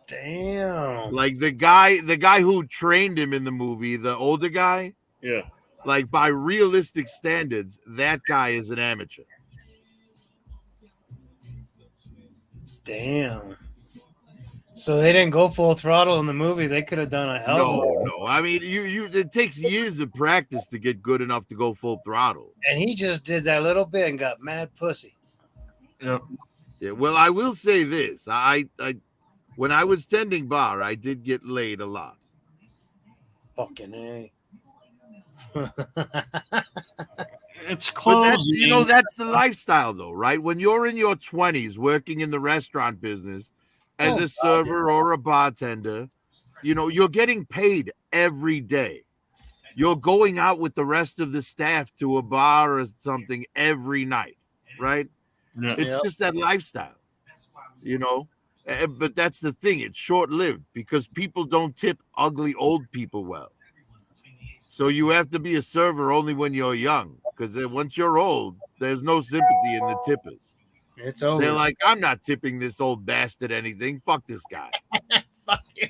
Damn. Like the guy who trained him in the movie, the older guy, Yeah. like by realistic standards, that guy is an amateur. Damn. So they didn't go full throttle in the movie. They could have done a hell of a lot. No. I mean, it takes years of practice to get good enough to go full throttle. And he just did that little bit and got mad pussy. Yep. Yeah. Well, I will say this: I when I was tending bar, I did get laid a lot. Fucking A. It's But close. that's the lifestyle, though, right? When you're in your 20s working in the restaurant business as a server or a bartender, you're getting paid every day. You're going out with the rest of the staff to a bar or something every night, right? Yeah. It's just that lifestyle, But that's the thing. It's short-lived because people don't tip ugly old people well. So you have to be a server only when you're young, because once you're old, there's no sympathy in the tippers. It's over. They're like, I'm not tipping this old bastard anything. Fuck this guy. Fuck you.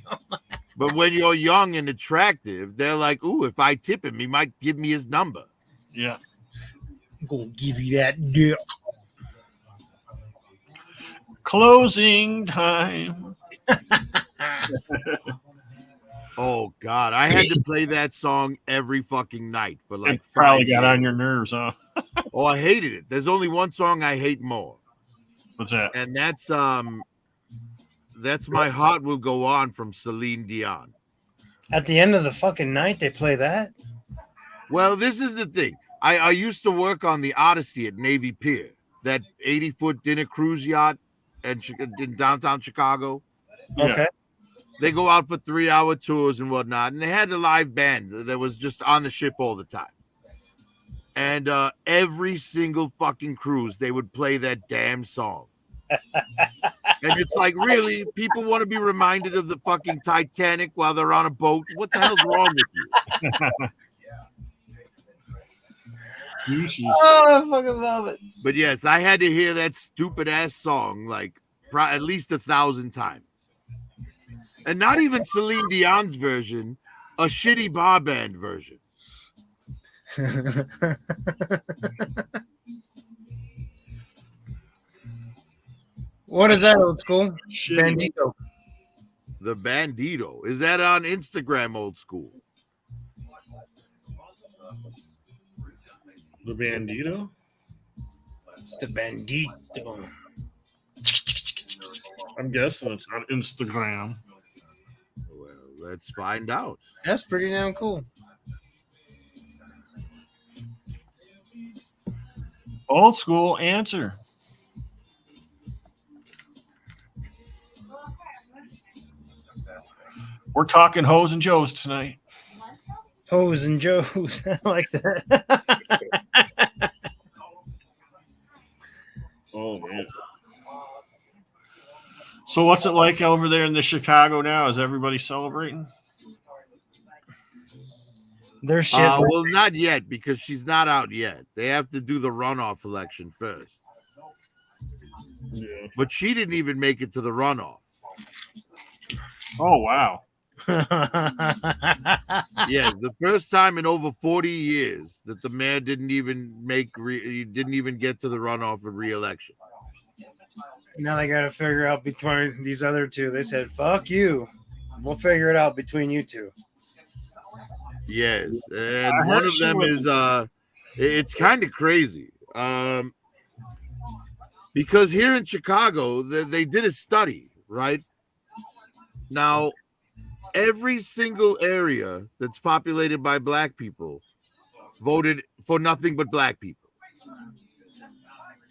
But when you're young and attractive, they're like, ooh, if I tip him, he might give me his number. Yeah. I'm gonna give you that dick. Closing time. Oh, God. I had to play that song every fucking night for like It probably 5 got years. on your nerves, huh? Oh, I hated it. There's only one song I hate more. What's that? And that's My Heart Will Go On from Celine Dion. At the end of the fucking night, they play that. Well, this is the thing. I used to work on the Odyssey at Navy Pier, that 80-foot dinner cruise yacht in downtown Chicago. Yeah. Okay. They go out for 3-hour tours and whatnot, and they had a live band that was just on the ship all the time. And every single fucking cruise, they would play that damn song. And it's like, really? People want to be reminded of the fucking Titanic while they're on a boat? What the hell's wrong with you? Oh, I fucking love it. But yes, I had to hear that stupid ass song like at least 1,000 times. And not even Celine Dion's version, a shitty bar band version. What is that, old school? Shit. Bandito. The Bandito. Is that on Instagram, old school? The Bandito? The Bandito. I'm guessing it's on Instagram. Well, let's find out. That's pretty damn cool. Old school answer. We're talking hoes and joes tonight. Hoes and Joes. I like that. Oh, man. So what's it like over there in the Chicago now? Is everybody celebrating? There's shit. Well, not yet, because she's not out yet. They have to do the runoff election first. Yeah. But she didn't even make it to the runoff. Oh, wow. Yeah, the first time in over 40 years that the mayor didn't even get to the runoff and re-election. Now they got to figure out between these other two. They said, fuck you. We'll figure it out between you two. Yes, and one of them is it's kind of crazy. Because here in Chicago, they did a study, right? Now, every single area that's populated by black people voted for nothing but black people,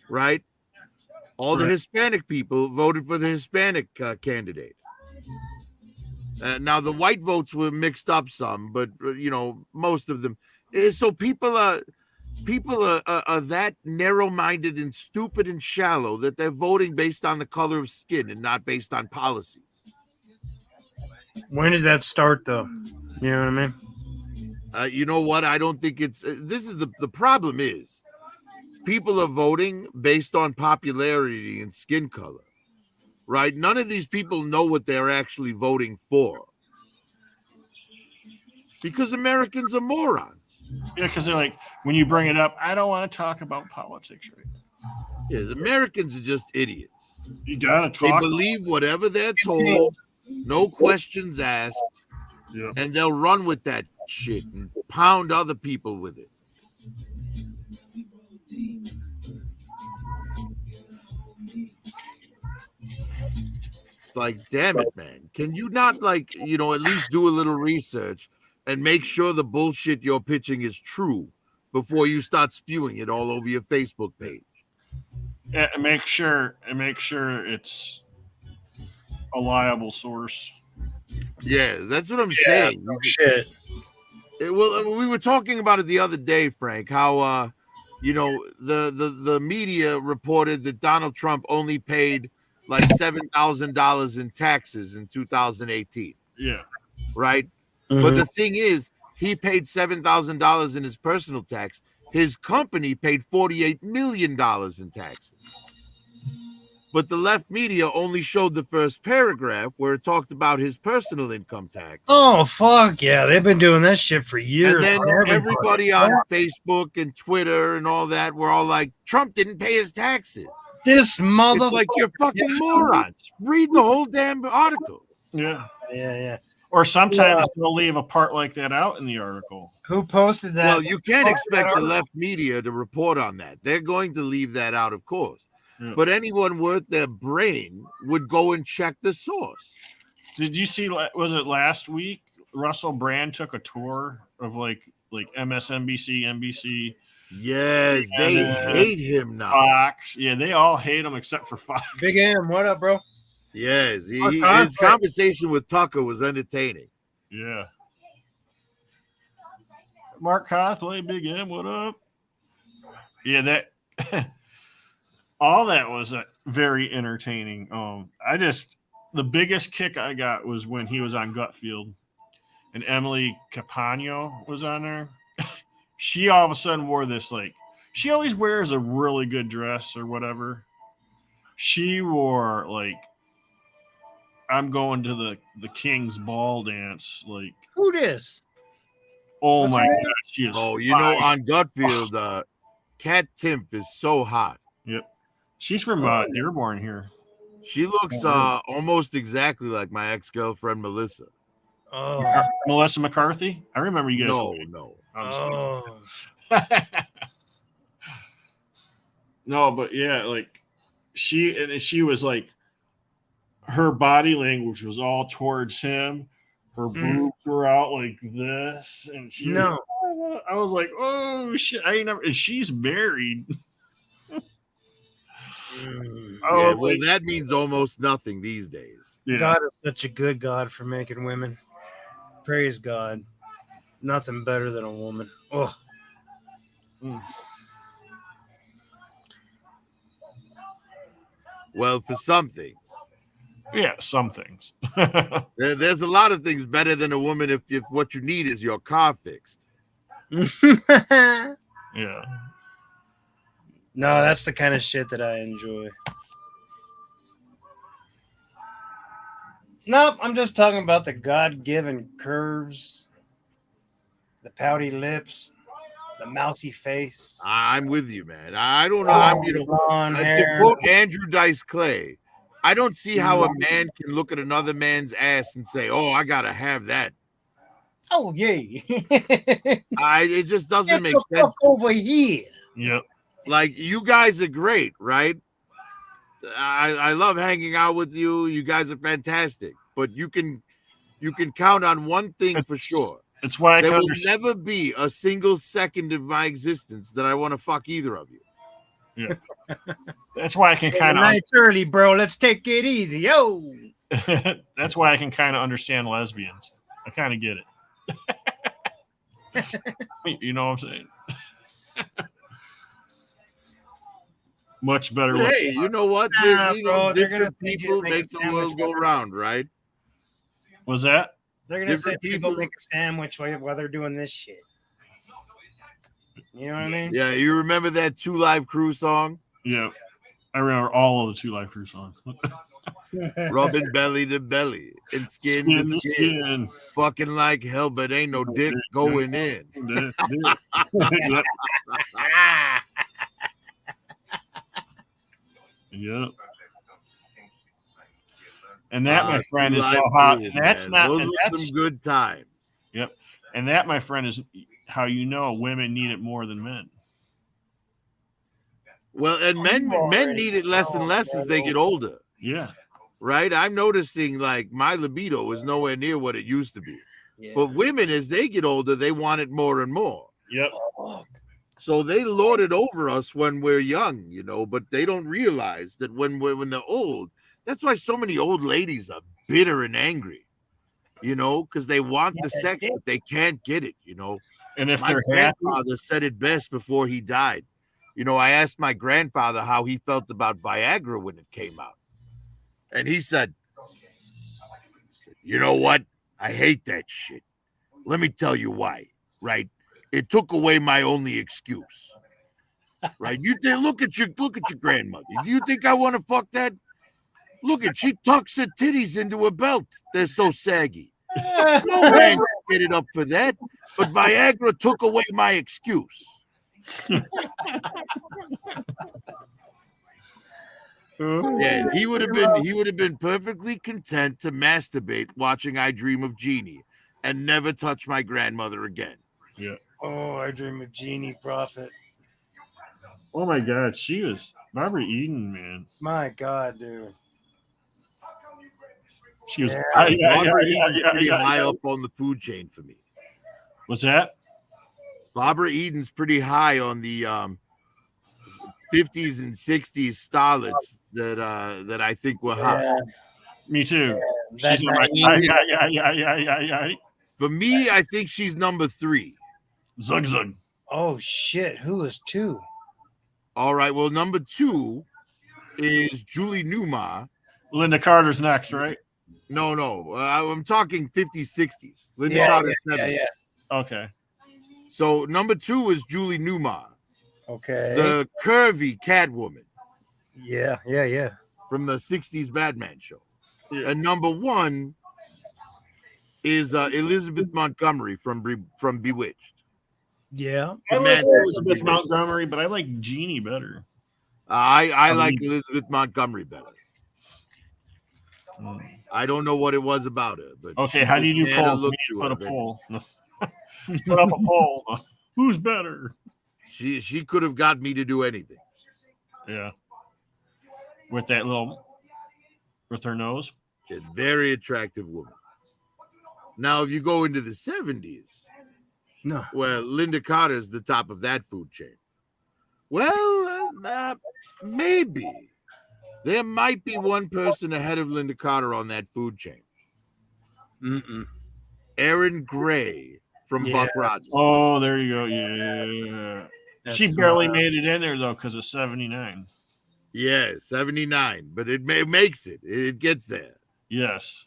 right? All the Hispanic people voted for the Hispanic candidate. Now, the white votes were mixed up some, but, most of them. So people are that narrow-minded and stupid and shallow that they're voting based on the color of skin and not based on policies. When did that start, though? You know what I mean? You know what? I don't think it's this is the problem is people are voting based on popularity and skin color, right? None of these people know what they're actually voting for because Americans are morons. Yeah, because they're like, when you bring it up, I don't want to talk about politics right now. Yes, Americans are just idiots. You gotta They talk. believe whatever they're told, no questions asked, Yeah. and they'll run with that shit and pound other people with it. It's like, damn it, man. Can you not, like, at least do a little research and make sure the bullshit you're pitching is true before you start spewing it all over your Facebook page? Yeah, and make sure it's a liable source. Yeah, that's what I'm saying. No shit. Well, we were talking about it the other day, Frank, how the media reported that Donald Trump only paid like $7,000 in taxes in 2018. Yeah. Right? Mm-hmm. But the thing is, he paid $7,000 in his personal tax. His company paid $48 million in taxes. But the left media only showed the first paragraph where it talked about his personal income tax. Oh, fuck yeah. They've been doing that shit for years. And then everybody on Facebook and Twitter and all that were all like, Trump didn't pay his taxes. This motherfucker. It's like, you're fucking morons. Read the whole damn article. Yeah. Yeah. Or sometimes they'll leave a part like that out in the article. Who posted that? Well, you can't expect the left media to report on that. They're going to leave that out, of course. Yeah. But anyone worth their brain would go and check the source. Did you see, was it last week? Russell Brand took a tour of like MSNBC, NBC. Yes, they hate him now. Fox. Yeah, they all hate him except for Fox. Big M, what up, bro? Yes, his conversation with Tucker was entertaining. Yeah. Mark Cosplay, Big M, what up? Yeah, that all that was very entertaining. The biggest kick I got was when he was on Gutfield and Emily Capano was on there. She all of a sudden wore this, like, she always wears a really good dress or whatever. She wore, like, I'm going to the King's Ball dance. Like, Who this? oh What's my her name? God, she is. Oh, fine. on Gutfield, Kat Timpf is so hot. Yep, she's from Dearborn here. She looks almost exactly like my ex-girlfriend Melissa. Oh. Melissa McCarthy. I remember you guys. No. I'm just Oh. No, but yeah, like she was like, her body language was all towards him. Her boobs were out like this, and she No. I was like, oh shit, I ain't never. And she's married. Yeah, well, that means almost nothing these days. Yeah. God is such a good God for making women. Praise God. Nothing better than a woman. Oh. Well, for something. Yeah, some things. There's a lot of things better than a woman if what you need is your car fixed. Yeah. No, that's the kind of shit that I enjoy. Nope, I'm just talking about the God-given curves, the pouty lips, the mousy face. I'm with you, man. I don't know. Blonde To hair. quote Andrew Dice Clay, I don't see how a man can look at another man's ass and say, "Oh, I gotta have that." Oh yeah. It just doesn't make Get the sense. fuck over here. Yep. Like, you guys are great, right? I love hanging out with you. You guys are fantastic. But you can count on one thing for sure. It's why I There can will understand. never be a single second of my existence that I want to fuck either of you. Yeah. That's why I can kind of. Night's early, bro. Let's take it easy. Yo. That's why I can kind of understand lesbians. I kind of get it. You know what I'm saying? Much better. Hey, you know what? Nah, bro, they're different gonna think people you make make a the world sandwich go better. round, right? Was that? They're gonna say Different people people- make a sandwich while they're doing this shit. You know what I mean? Yeah, you remember that 2 Live Crew song? Yeah. I remember all of the 2 Live Crew songs. Rubbing belly to belly and skin to skin. Fucking like hell, but ain't no dick going in. Yep. Yep. And that, my friend, is how that's not. Those And were that's, some good times. Yep. And that, my friend, is how you know women need it more than men. Well, and men need it less and less as they get older. Yeah. Right? I'm noticing like my libido is nowhere near what it used to be. Yeah. But women, as they get older, they want it more and more. Yep. So they lord it over us when we're young, you know, but they don't realize that when they're old, that's why so many old ladies are bitter and angry, you know, because they want the sex, but they can't get it, you know. And if My they're happy, grandfather said it best before he died. You know, I asked my grandfather how he felt about Viagra when it came out. And he said, you know what? I hate that shit. Let me tell you why, right? It took away my only excuse. Right? You look at your grandmother. Do you think I want to fuck that? Look at, she tucks her titties into a belt. They're so saggy. No man can get it up for that. But Viagra took away my excuse. Yeah, he would have been perfectly content to masturbate watching I Dream of Jeannie and never touch my grandmother again. yeah. Oh, I Dream of Jeannie, Prophet. Oh my God, she was Barbara Eden, man. My God, dude. She was. Yeah. Barbara Eden's pretty high up on the food chain for me. What's that? Barbara Eden's pretty high on the 50s and 60s starlets that I think were hot. Yeah. Me too. That She's on my yeah. For me, I think she's number 3. Zug zug. Oh shit! Who is 2? All right. Well, number 2 is Julie Newmar. Linda Carter's next, right? No. I'm talking 50s, 60s. Linda Carter's 70s. Yeah. Okay. So number 2 is Julie Newmar, Okay. the curvy Catwoman Yeah. from the 60s Batman show. Yeah. And number 1 is Elizabeth Montgomery from Bewitched. Yeah. I like Man, Elizabeth Montgomery, but I like Jeannie better. I like Elizabeth Montgomery better. I don't know what it was about her, but Okay, how do you do had a polls? look We to need to put her a that- poll. Put up a poll. Who's better? She could have got me to do anything. Yeah. With that with her nose. A very attractive woman. Now, if you go into the 70s, No. well, Linda Carter's the top of that food chain. Well, maybe. There might be one person ahead of Linda Carter on that food chain. Mm-mm. Erin Gray from Yeah. Buck Rogers. Oh, there you go. Yeah. She That's barely wild. made it in there though because of 79. Yeah, 79, but it makes it. It gets there. Yes.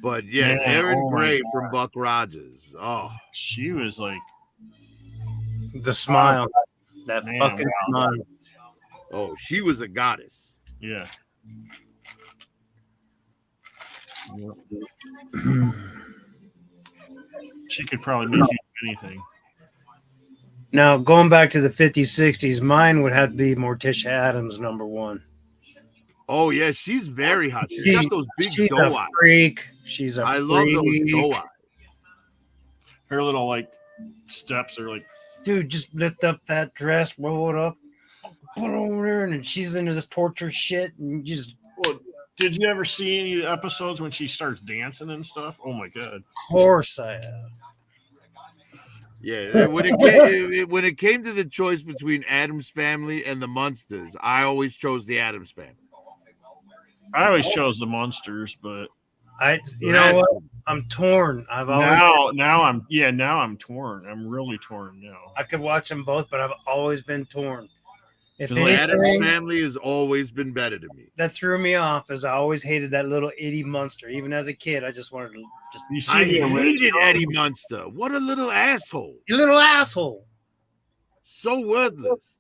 But yeah, Man, Erin oh my Gray God. from Buck Rogers. Oh, She was like, The smile. That Man, fucking wow. smile. she was a goddess. yeah. She could probably make you do anything. Now, going back to the 50s, 60s, mine would have to be Morticia Adams, number 1. Oh yeah, she's very hot. She's She- got those big She's doe a eyes. freak. She's a I freak. love those doe eyes. Her little like steps are like, Dude, just lift up that dress, roll it up, put it over there, and then she's into this torture shit, and you just, well, did you ever see any of the episodes when she starts dancing and stuff? Oh my God. of course I have. Yeah, when it came to the choice between Addams Family and the Munsters, I always chose the Addams Family. I always chose the monsters, but You know what? I'm torn. I've always, now I'm torn. I'm really torn now. I could watch them both, but I've always been torn. If Just like The Addams anything Family has always been better to me. that threw me off is I always hated that little itty monster. Even as a kid, I just wanted to just You I see the hated original? Eddie Munster. What a little asshole. you little asshole. So worthless.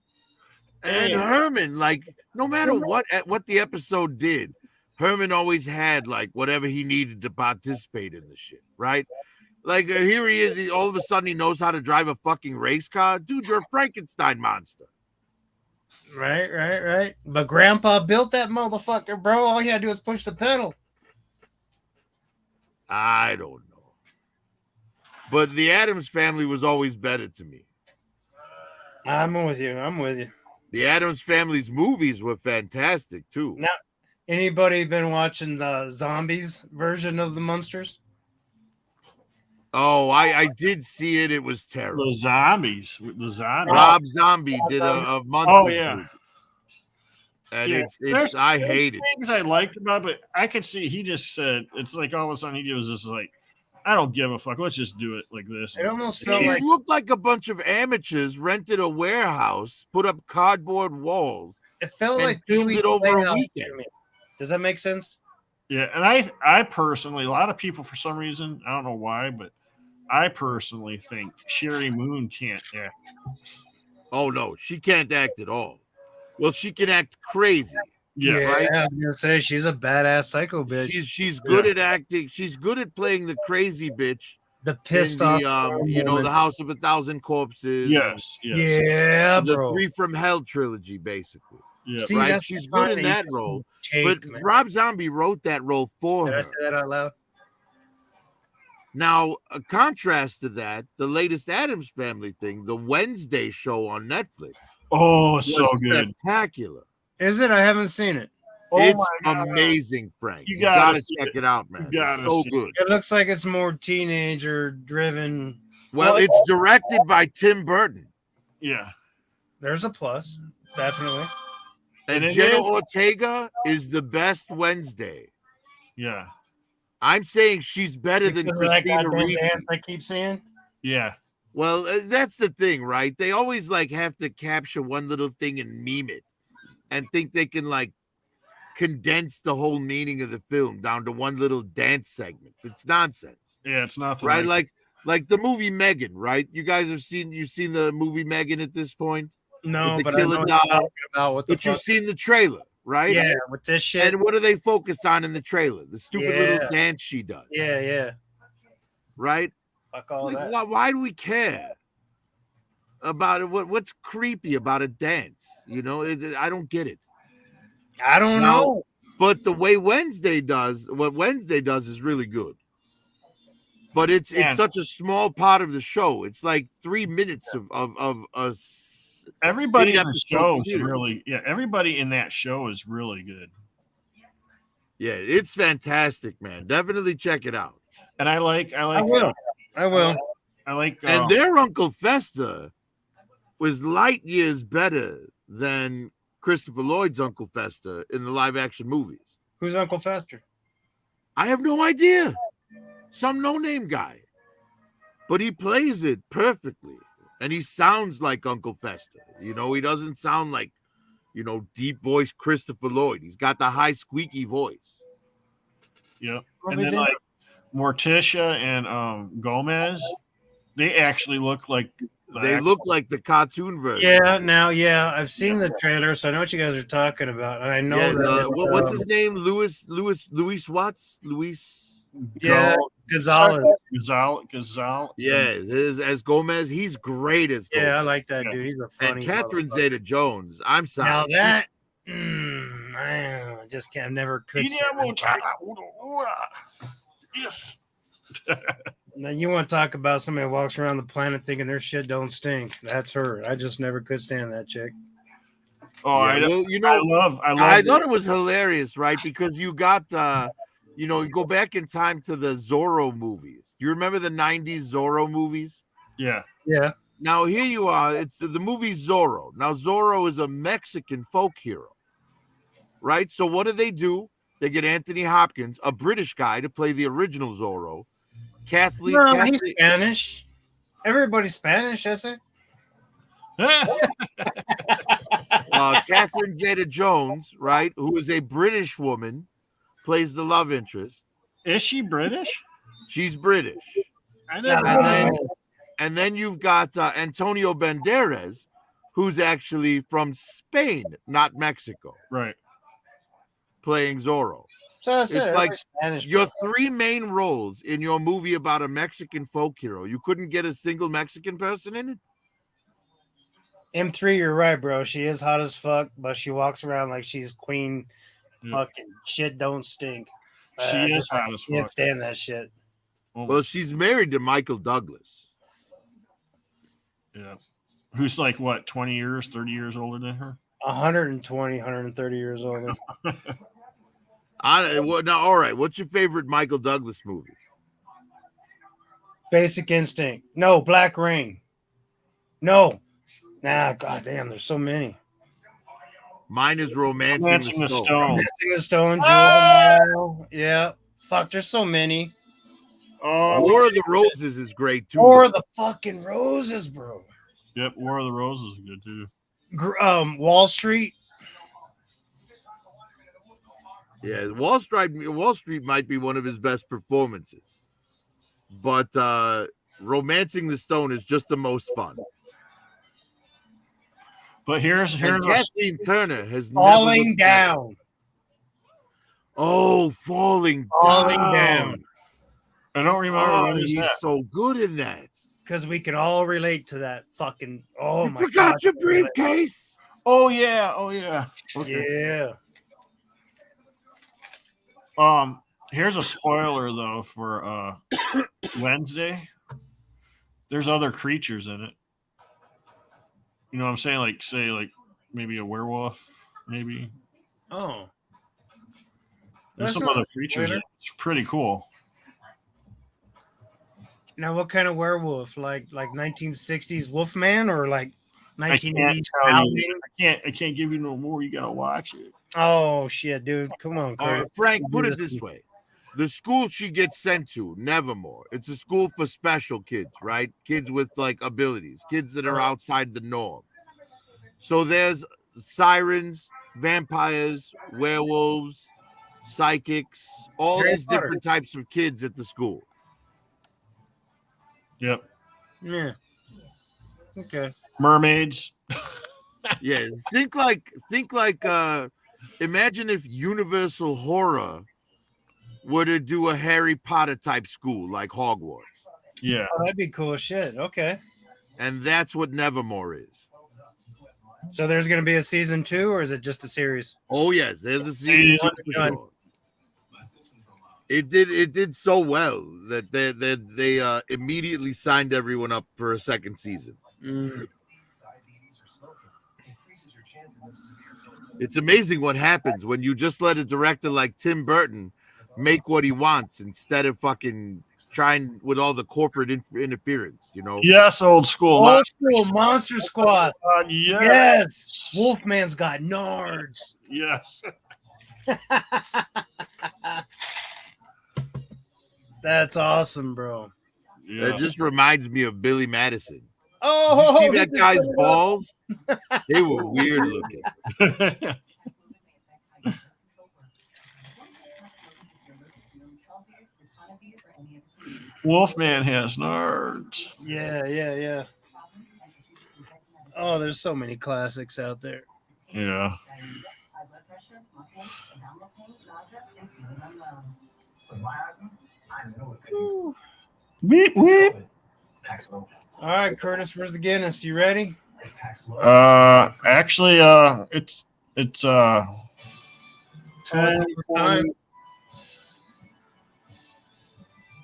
And Yeah. Herman, like, no matter what the episode did, Herman always had like whatever he needed to participate in the shit, right? Like here he is. All of a sudden, he knows how to drive a fucking race car. Dude, you're a Frankenstein monster. Right. But Grandpa built that motherfucker, bro. All he had to do is push the pedal. I don't know. But the Addams Family was always better to me. I'm with you. The Addams Family's movies were fantastic too. Now, anybody been watching the zombies version of the Munsters? Oh, I did see it. It was terrible. The zombies. The zombies. Rob Zombie did a month. Oh yeah. And Yeah, it's I hate it. Things I liked about it, but I could see he just said it's like all of a sudden he was just like, I don't give a fuck. Let's just do it like this. It almost felt It like looked like a bunch of amateurs rented a warehouse, put up cardboard walls. it felt and like filmed Pee-wee's it over a Playhouse weekend. to me. Does that make sense? Yeah, and I personally, a lot of people for some reason, I don't know why, but I personally think Sherry Moon can't act. Oh no, she can't act at all. Well, she can act crazy. Yeah, right? I was gonna say she's a badass psycho bitch. She's good at acting. She's good at playing the crazy bitch. The pissed in off. the House of a Thousand Corpses. Yes. Yeah, The bro. Three from Hell trilogy, basically. Yeah. See, right? that's She's the good in kind that you role. take, But man. Rob Zombie wrote that role for Did I her. say that out loud? Now, a contrast to that, the latest Addams Family thing, the Wednesday show on Netflix, Oh, was so good. spectacular. Is it? I haven't seen it. Oh It's my God. amazing, Frank. You You gotta gotta see check it. it out, man. You gotta It's so see it. good. It looks like it's more teenager driven. Well, it's directed by Tim Burton. Yeah. There's a plus, definitely. And it Jenna is- Ortega is the best Wednesday. Yeah. I'm saying she's better than Because of that Christina goddamn Ricci. dance I keep seeing. Yeah. Well, that's the thing, right? They always like have to capture one little thing and meme it and think they can like condense the whole meaning of the film down to one little dance segment. It's nonsense. Yeah. It's nothing. Right? Like the movie Megan, right? You guys have seen the movie Megan at this point? No, With the but I know killer what you're doll. talking about what the But you've fuck. seen the trailer, right? Yeah, with this shit. And what are they focused on in the trailer? The stupid Yeah. little dance she does, Yeah. right? Fuck It's all like, that. why do we care about it? What's creepy about a dance? You know, I don't get it. I don't Now- know. But the way Wednesday does is really good. But it's Man. such a small part of the show. It's like 3 minutes of Everybody in the episode show is series. really, everybody in that show is really good. yeah, it's fantastic, man. Definitely check it out. And I like, I will. I will. I like, And their Uncle Fester was light years better than Christopher Lloyd's Uncle Fester in the live action movies. Who's Uncle Fester? I have no idea. Some no-name guy. But he plays it perfectly. And he sounds like Uncle Fester. You know, he doesn't sound like, deep voice Christopher Lloyd. He's got the high squeaky voice. yeah. What And we then did? like Morticia and Gomez, they actually look like They look like the cartoon version. Yeah. I've seen the trailer, so I know what you guys are talking about. And I know Yes, that. what's his name? Louis Watts? Yeah, Gonzalez. Gazal. Yes, as Gomez. He's great as Gomez. Yeah, I like that Yeah. dude. He's a funny. And Catherine motherfucker. Zeta-Jones. I'm sorry. Now that, I just can't. Never could. Yes. Now you want to talk about somebody who walks around the planet thinking their shit don't stink? That's her. I just never could stand that chick. Oh, Yeah, well, I I thought it was hilarious, right? Because you got you go back in time to the Zorro movies. Do you remember the 90s Zorro movies? Yeah. Yeah. Now here you are. It's the movie Zorro. Now Zorro is a Mexican folk hero, right? So what do? They get Anthony Hopkins, a British guy, to play the original Zorro. Kathleen. No, he's Spanish. Everybody's Spanish, is it? Well, Catherine Zeta-Jones, right, who is a British woman, plays the love interest. Is she British? She's British. I never. And then you've got Antonio Banderas, who's actually from Spain, not Mexico, Right. playing Zorro. So that's It's it. like Spanish. your three main roles in your movie about a Mexican folk hero. You couldn't get a single Mexican person in it? M3, you're right, bro. She is hot as fuck, but she walks around like she's queen. Yeah. Fucking shit don't stink. She I is hot as can't fuck. stand that shit. Well, she's married to Michael Douglas. Yeah. Who's like what, 20 years, 30 years older than her? 120, 130 years older. Now, all right. What's your favorite Michael Douglas movie? Basic Instinct. No, Black Rain. No. Nah, goddamn, there's so many. Mine is Romancing Romancing the the Stone. Stone. Romancing the Stone, Jewel. Yeah. Fuck, there's so many. War of the Roses is great too. War of the fucking Roses, bro. Yep, War of the Roses is good too. Wall Street. Yeah, Wall Street might be one of his best performances, but Romancing the Stone is just the most fun. But here's Kathleen Turner has Falling never Down. Oh, Falling Down. I don't remember Oh, what is he's that. so good in that. Because we can all relate to that fucking. Oh You my forgot god. your briefcase. Oh yeah, Okay. Yeah. Here's a spoiler though for Wednesday. There's other creatures in it. You know what I'm saying? Like, say, like maybe a werewolf, maybe. Oh. There's That's some not other a creatures. spoiler. It's pretty cool. Now, what kind of werewolf? Like 1960s Wolfman or like I can't 1980s tell Howling? you. I can't give you no more. You gotta watch it. Oh shit, dude! Come on, Kurt. Frank, put it this way. The school she gets sent to, Nevermore, it's a school for special kids, right? Kids with like abilities, kids that are outside the norm. So there's sirens, vampires, werewolves, psychics, all Harry these Potter. different types of kids at the school. Yep. Yeah. Okay. Mermaids. Yeah, think like imagine if Universal Horror were to do a Harry Potter type school like Hogwarts. Yeah. Oh, that'd be cool as shit. Okay. And that's what Nevermore is. So there's gonna be a season 2, or is it just a series? Oh yes, there's a season 2 for sure. It did so well that they immediately signed everyone up for a second season. It's amazing what happens when you just let a director like Tim Burton make what he wants instead of fucking trying with all the corporate interference, you know? Yes, old school. Old school Monster Squad. Yes. Yes. Wolfman's got nards. Yes. That's awesome, bro. Yeah. That just reminds me of Billy Madison. Oh, You see that guy's balls? They were weird looking. Wolfman has nards. Yeah. Oh, there's so many classics out there. Yeah. Weep, weep. All right, Curtis, where's the Guinness? You ready? Actually, it's 10 Time.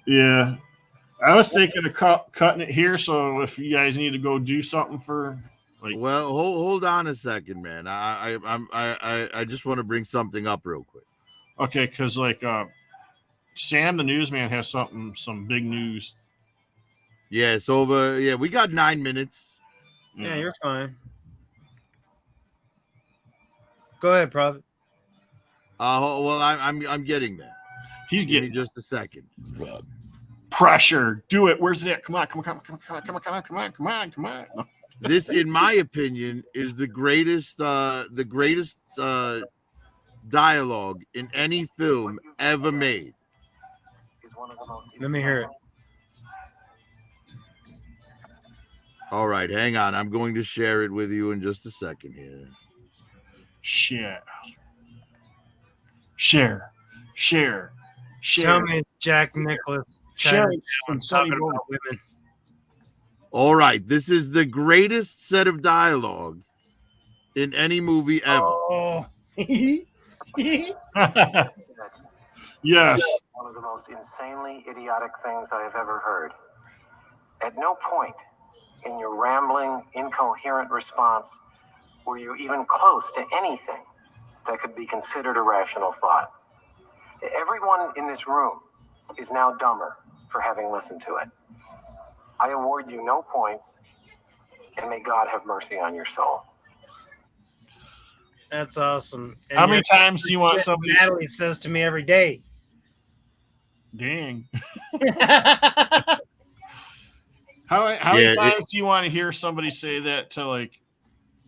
Yeah. I was thinking of cutting it here, so if you guys need to go do something for like, Well, hold on a second, man. I just want to bring something up real quick. okay, because like Sam the newsman has some big news. Yeah, it's over. Yeah, we got 9 minutes. Yeah, you're fine. Go ahead, Prophet. Well, I'm getting there. He's Give me getting just a second. pressure. Do it. Where's it? Come on. This, in my opinion, is the greatest dialogue in any film ever made. Let me hear it. All right, hang on. I'm going to share it with you in just a second here. Share. Share. Share. Tell Share. me, Jack Nicholas. Share China and Sonny talking Boy. about women. All right, this is the greatest set of dialogue in any movie ever. Oh. Yes. One of the most insanely idiotic things I have ever heard. At no point in your rambling, incoherent response were you even close to anything that could be considered a rational thought. Everyone in this room is now dumber for having listened to it. I award you no points, and may God have mercy on your soul. That's awesome. And How many you're- times do you want shit somebody? Natalie says to me every day. Dang. How Yeah, many times do you want to hear somebody say that to like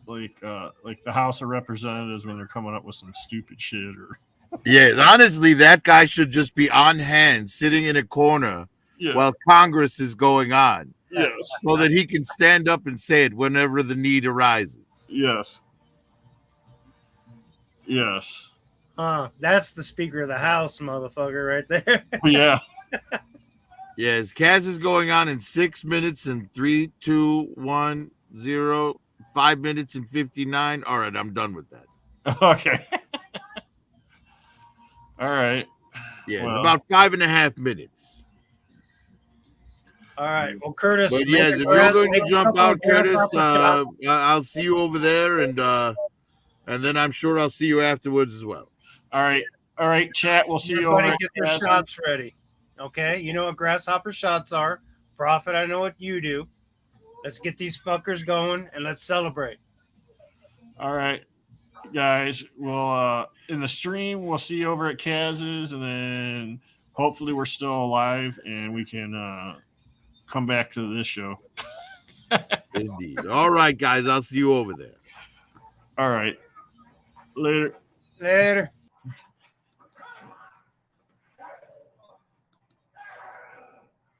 the House of Representatives when they're coming up with some stupid shit or Yeah, honestly, that guy should just be on hand, sitting in a corner yeah. while Congress is going on, Yes. so that he can stand up and say it whenever the need arises. Yes. Yes. That's the Speaker of the House, motherfucker, right there. Yeah. Yes, Kaz is going on in 6 minutes and 3, 2, 1, 0, 5 minutes and 59. All right, I'm done with that. Okay. All right. Yeah, Well. it's about 5.5 minutes. All right. Well, Curtis. But make yes, a if graph- you're going to make a jump couple out, of graph Curtis, up and I'll see you over there, and then I'm sure I'll see you afterwards as well. All right. All right, chat. We'll see you over everybody at get their Kaz. shots ready. Okay? You know what grasshopper shots are. Prophet, I know what you do. Let's get these fuckers going and let's celebrate. All right, guys. We'll in the stream. We'll see you over at Kaz's, and then hopefully we're still alive and we can come back to this show. Indeed. All right, guys, I'll see you over there. All right. Later. Later.